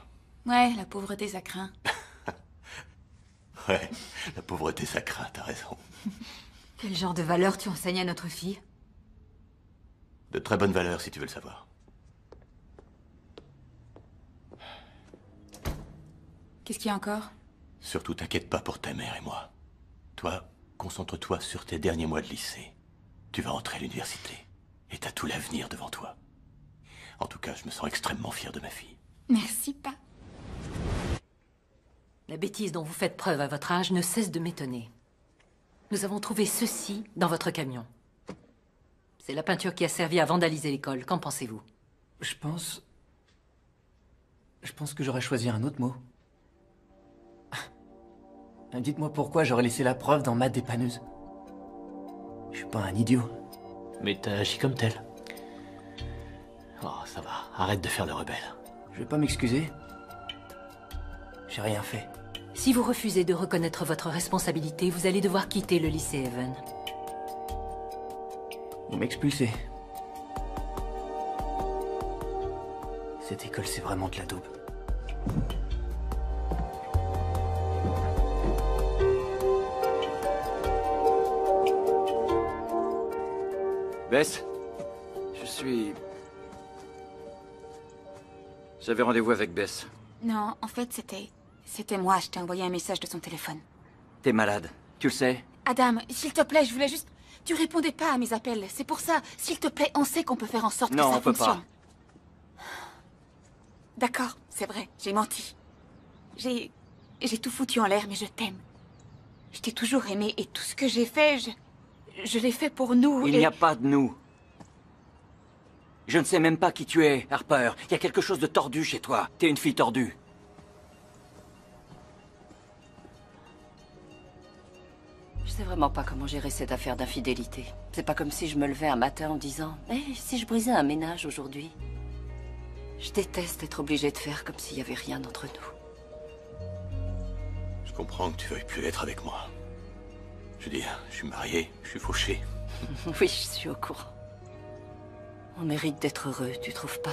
Ouais, la pauvreté, ça craint. Ouais, la pauvreté, ça craint, t'as raison. Quel genre de valeur tu enseignes à notre fille? De très bonnes valeurs, si tu veux le savoir. Qu'est-ce qu'il y a encore? Surtout, t'inquiète pas pour ta mère et moi. Toi, concentre-toi sur tes derniers mois de lycée. Tu vas entrer à l'université. Et t'as tout l'avenir devant toi. En tout cas, je me sens extrêmement fier de ma fille. Merci, pas. La bêtise dont vous faites preuve à votre âge ne cesse de m'étonner. Nous avons trouvé ceci dans votre camion. C'est la peinture qui a servi à vandaliser l'école. Qu'en pensez-vous? Je pense que j'aurais choisi un autre mot. Dites-moi pourquoi j'aurais laissé la preuve dans ma dépanneuse. Je suis pas un idiot. Mais t'as agi comme tel. Oh, ça va. Arrête de faire le rebelle. Je vais pas m'excuser. J'ai rien fait. Si vous refusez de reconnaître votre responsabilité, vous allez devoir quitter le lycée Evan. Vous m'expulsez. Cette école, c'est vraiment de la daube. Bess, J'avais rendez-vous avec Bess. Non, en fait, c'était moi. Je t'ai envoyé un message de son téléphone. T'es malade, tu le sais? Adam, s'il te plaît, je voulais juste... Tu répondais pas à mes appels. C'est pour ça, s'il te plaît, on sait qu'on peut faire en sorte que ça fonctionne. D'accord, c'est vrai, j'ai menti. J'ai tout foutu en l'air, mais je t'aime. Je t'ai toujours aimé et tout ce que j'ai fait, je l'ai fait pour nous. Il n'y a pas de nous. Je ne sais même pas qui tu es, Harper. Il y a quelque chose de tordu chez toi. T'es une fille tordue. Je sais vraiment pas comment gérer cette affaire d'infidélité. C'est pas comme si je me levais un matin en disant « Eh, si je brisais un ménage aujourd'hui ?» Je déteste être obligée de faire comme s'il y avait rien entre nous. Je comprends que tu veuilles plus être avec moi. Je veux dire, je suis marié, je suis fauché. Oui, je suis au courant. On mérite d'être heureux, tu trouves pas?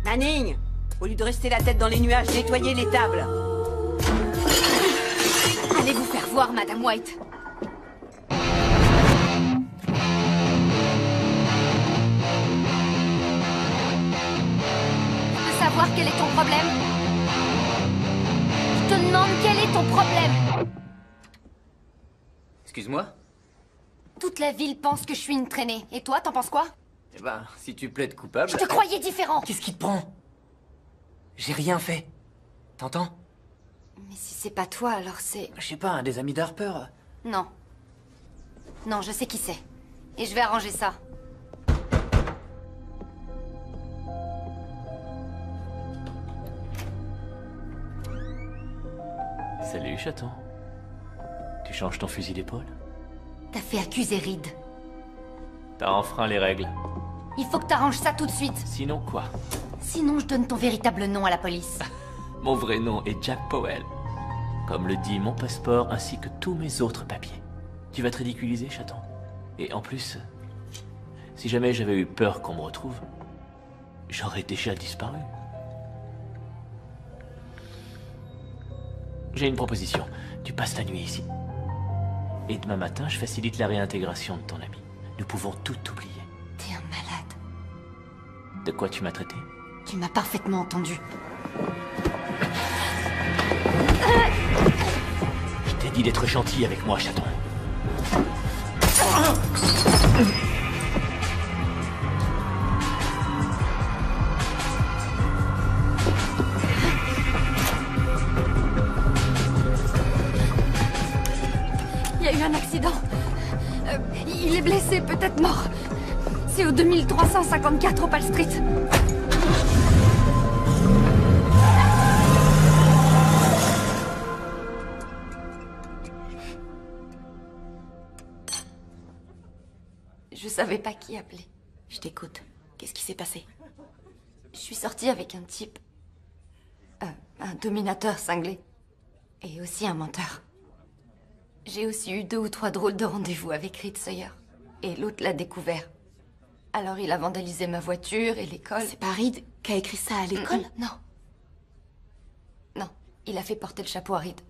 Manning, au lieu de rester la tête dans les nuages, nettoyez les tables. Allez vous faire voir, Madame White. Je peux savoir quel est ton problème? Je te demande quel est ton problème? Excuse-moi? Toute la ville pense que je suis une traînée. Et toi, t'en penses quoi? Eh ben, si tu plaides coupable... Je te croyais différent. Qu'est-ce qui te prend? J'ai rien fait. T'entends? Mais si c'est pas toi, alors c'est... Je sais pas, un des amis d'Harper. Non. Non, je sais qui c'est. Et je vais arranger ça. Salut, chaton. Tu changes ton fusil d'épaule? T'as fait accuser Reed. T'as enfreint les règles. Il faut que t'arranges ça tout de suite. Sinon quoi? Sinon, je donne ton véritable nom à la police. Mon vrai nom est Jack Powell. Comme le dit mon passeport ainsi que tous mes autres papiers. Tu vas te ridiculiser, chaton. Et en plus, si jamais j'avais eu peur qu'on me retrouve, j'aurais déjà disparu. J'ai une proposition. Tu passes la nuit ici. Et demain matin, je facilite la réintégration de ton ami. Nous pouvons tout oublier. T'es un malade. De quoi tu m'as traité? Tu m'as parfaitement entendu. Je t'ai dit d'être gentil avec moi, chaton. blessé, peut-être mort. C'est au 2354 Opal Street. Je savais pas qui appeler. Je t'écoute. Qu'est-ce qui s'est passé? Je suis sortie avec un type. Un dominateur cinglé. Et aussi un menteur. J'ai aussi eu 2 ou 3 drôles de rendez-vous avec Reed Sawyer. Et l'autre l'a découvert. Alors il a vandalisé ma voiture et l'école. C'est pas Reed qui a écrit ça à l'école? Non. Non, il a fait porter le chapeau à Reed.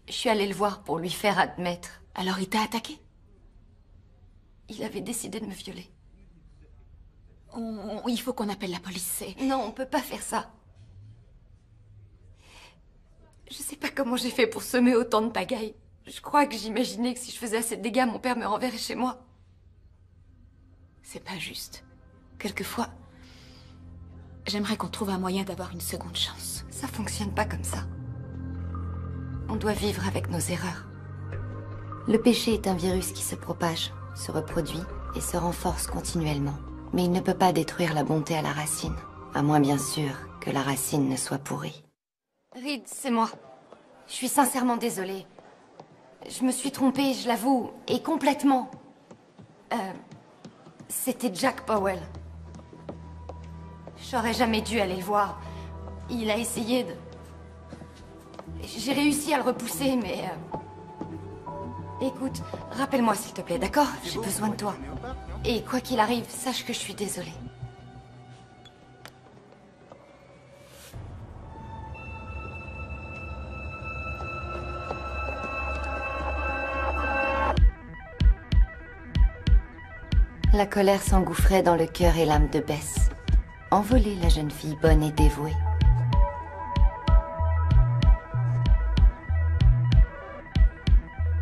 Je suis allée le voir pour lui faire admettre. Alors il t'a attaqué? Il avait décidé de me violer. Il faut qu'on appelle la police, Non, on peut pas faire ça. Je sais pas comment j'ai fait pour semer autant de pagaille. Je crois que j'imaginais que si je faisais assez de dégâts, mon père me renverrait chez moi. C'est pas juste. Quelquefois, j'aimerais qu'on trouve un moyen d'avoir une seconde chance. Ça fonctionne pas comme ça. On doit vivre avec nos erreurs. Le péché est un virus qui se propage, se reproduit et se renforce continuellement. Mais il ne peut pas détruire la bonté à la racine. À moins bien sûr que la racine ne soit pourrie. Reed, c'est moi. Je suis sincèrement désolée. Je me suis trompée, je l'avoue, et complètement. C'était Jack Powell. J'aurais jamais dû aller le voir. Il a essayé de... J'ai réussi à le repousser, mais... Écoute, rappelle-moi s'il te plaît, d'accord? J'ai besoin de toi. Et quoi qu'il arrive, sache que je suis désolée. La colère s'engouffrait dans le cœur et l'âme de Bess. Envolée, la jeune fille bonne et dévouée.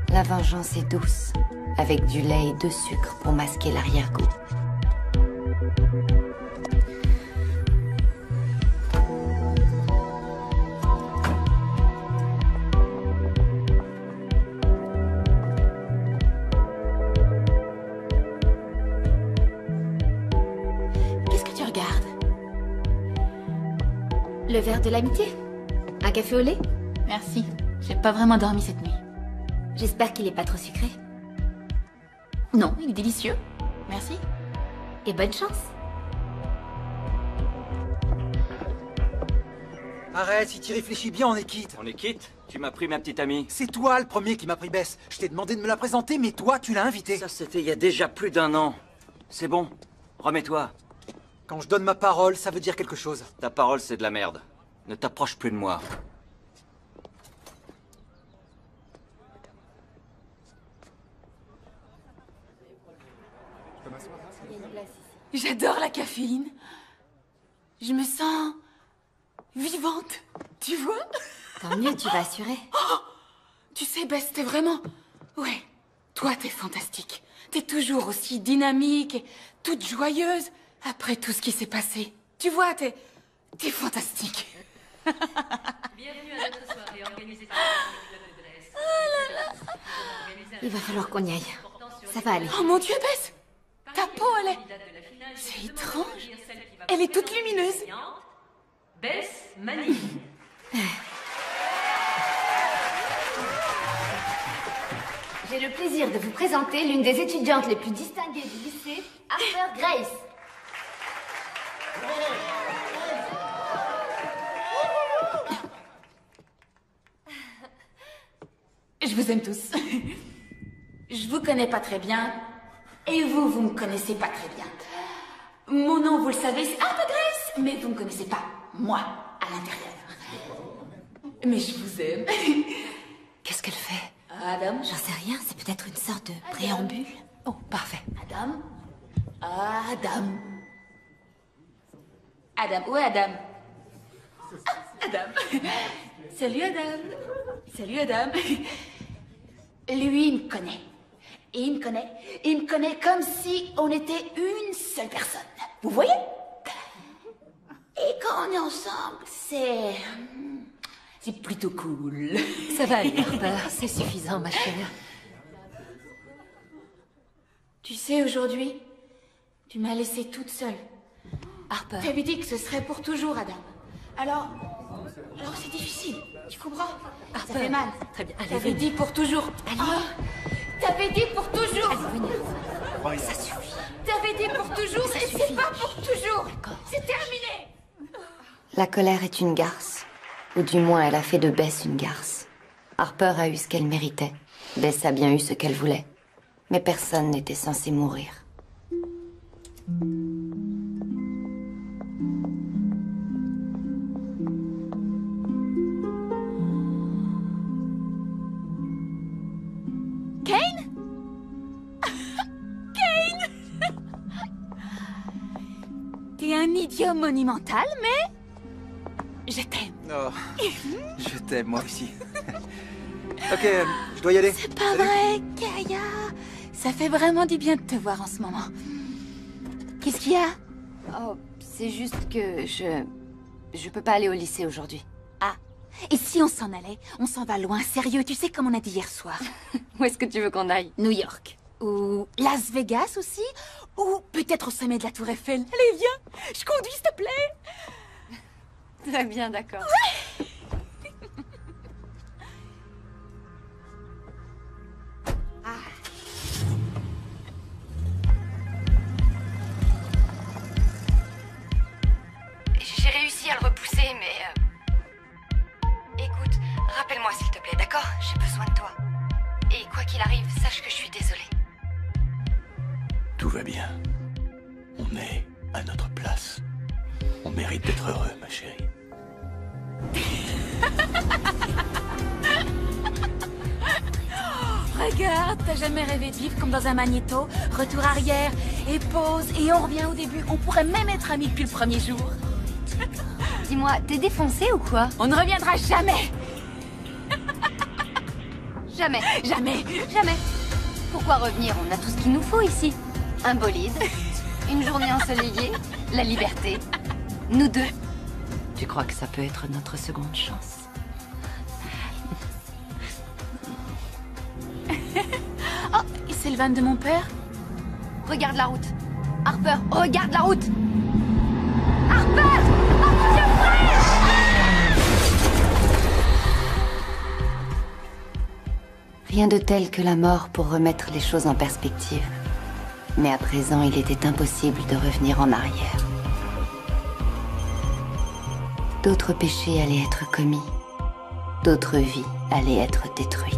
La vengeance est douce, avec du lait et de sucre pour masquer l'arrière-goût. Qu'est-ce que tu regardes? Le verre de l'amitié? Un café au lait? Merci. J'ai pas vraiment dormi cette nuit. J'espère qu'il est pas trop sucré. Non, il est délicieux. Merci. Et bonne chance. Arrête, si tu réfléchis bien, on est quitte. On est quitte? Tu m'as pris ma petite amie. C'est toi le premier qui m'a pris Bess. Je t'ai demandé de me la présenter, mais toi, tu l'as invitée. Ça, c'était il y a déjà plus d'1 an. C'est bon, remets-toi. Quand je donne ma parole, ça veut dire quelque chose. Ta parole, c'est de la merde. Ne t'approche plus de moi. J'adore la caféine. Je me sens... vivante. Tu vois? Tant mieux, tu vas assurer. Oh, tu sais, Bess, t'es vraiment... Ouais, toi, t'es fantastique. T'es toujours aussi dynamique et toute joyeuse après tout ce qui s'est passé. Tu vois, t'es fantastique. Bienvenue à notre soirée organisée par le club de Grèce. Oh là là. Il va falloir qu'on y aille. Ça va aller. Oh mon Dieu, Bess! Ta peau, elle est... C'est étrange. Elle est toute lumineuse. Bess Manning. J'ai le plaisir de vous présenter l'une des étudiantes les plus distinguées du lycée, Harper Grace. Je vous aime tous. Je vous connais pas très bien. Et vous, vous me connaissez pas très bien. Mon nom, vous le savez, c'est Harper Grace, mais vous me connaissez pas, moi, à l'intérieur. Mais je vous aime. Qu'est-ce qu'elle fait? Adam? J'en sais rien, c'est peut-être une sorte de préambule. Oh, parfait. Adam? Adam. Adam, où est Adam? Ah, Adam. Salut Adam. Salut Adam. Lui, il me connaît. Et il me connaît comme si on était une seule personne. Vous voyez? Et quand on est ensemble, c'est plutôt cool. Ça va aller, Harper, c'est suffisant, ma chère. Tu sais, aujourd'hui, tu m'as laissée toute seule. Harper. T'avais dit que ce serait pour toujours, Adam. Alors c'est difficile, tu comprends? Ça fait mal. Très bien, allez, T'avais venez. dit pour toujours. Allez. T'avais dit pour toujours. Allez, venez. Ça suffit. T'avais dit pour toujours, Ça et suffit. c'est pas pour toujours. C'est terminé. La colère est une garce. Ou du moins, elle a fait de Bess une garce. Harper a eu ce qu'elle méritait. Bess a bien eu ce qu'elle voulait. Mais personne n'était censé mourir. Kane? Kane? T'es un idiot monumental, mais... je t'aime. Oh, je t'aime, moi aussi. Ok, je dois y aller. C'est pas vrai, Kaya. Ça fait vraiment du bien de te voir en ce moment. Qu'est-ce qu'il y a? Oh, c'est juste que je peux pas aller au lycée aujourd'hui. Ah, et si on s'en allait? On s'en va loin, sérieux, tu sais comme on a dit hier soir. Où est-ce que tu veux qu'on aille? New York. Ou Las Vegas aussi. Ou peut-être au sommet de la Tour Eiffel. Allez, viens, je conduis, s'il te plaît. Très bien, d'accord. Ouais. J'ai réussi à le repousser, mais... Écoute, rappelle-moi s'il te plaît, d'accord? J'ai besoin de toi. Et quoi qu'il arrive, sache que je suis désolée. Tout va bien. On est à notre place. On mérite d'être heureux, ma chérie. Regarde, t'as jamais rêvé de vivre comme dans un magnéto? Retour arrière, et pause, et on revient au début. On pourrait même être amis depuis le premier jour. Dis-moi, t'es défoncé ou quoi? On ne reviendra jamais. Jamais. Jamais. Jamais. Pourquoi revenir? On a tout ce qu'il nous faut ici. Un bolide, une journée ensoleillée, la liberté. Nous deux. Tu crois que ça peut être notre seconde chance? Oh, et c'est le van de mon père? Regarde la route. Harper, regarde la route. Harper! Oh mon Dieu, frère! Rien de tel que la mort pour remettre les choses en perspective. Mais à présent, il était impossible de revenir en arrière. D'autres péchés allaient être commis. D'autres vies allaient être détruites.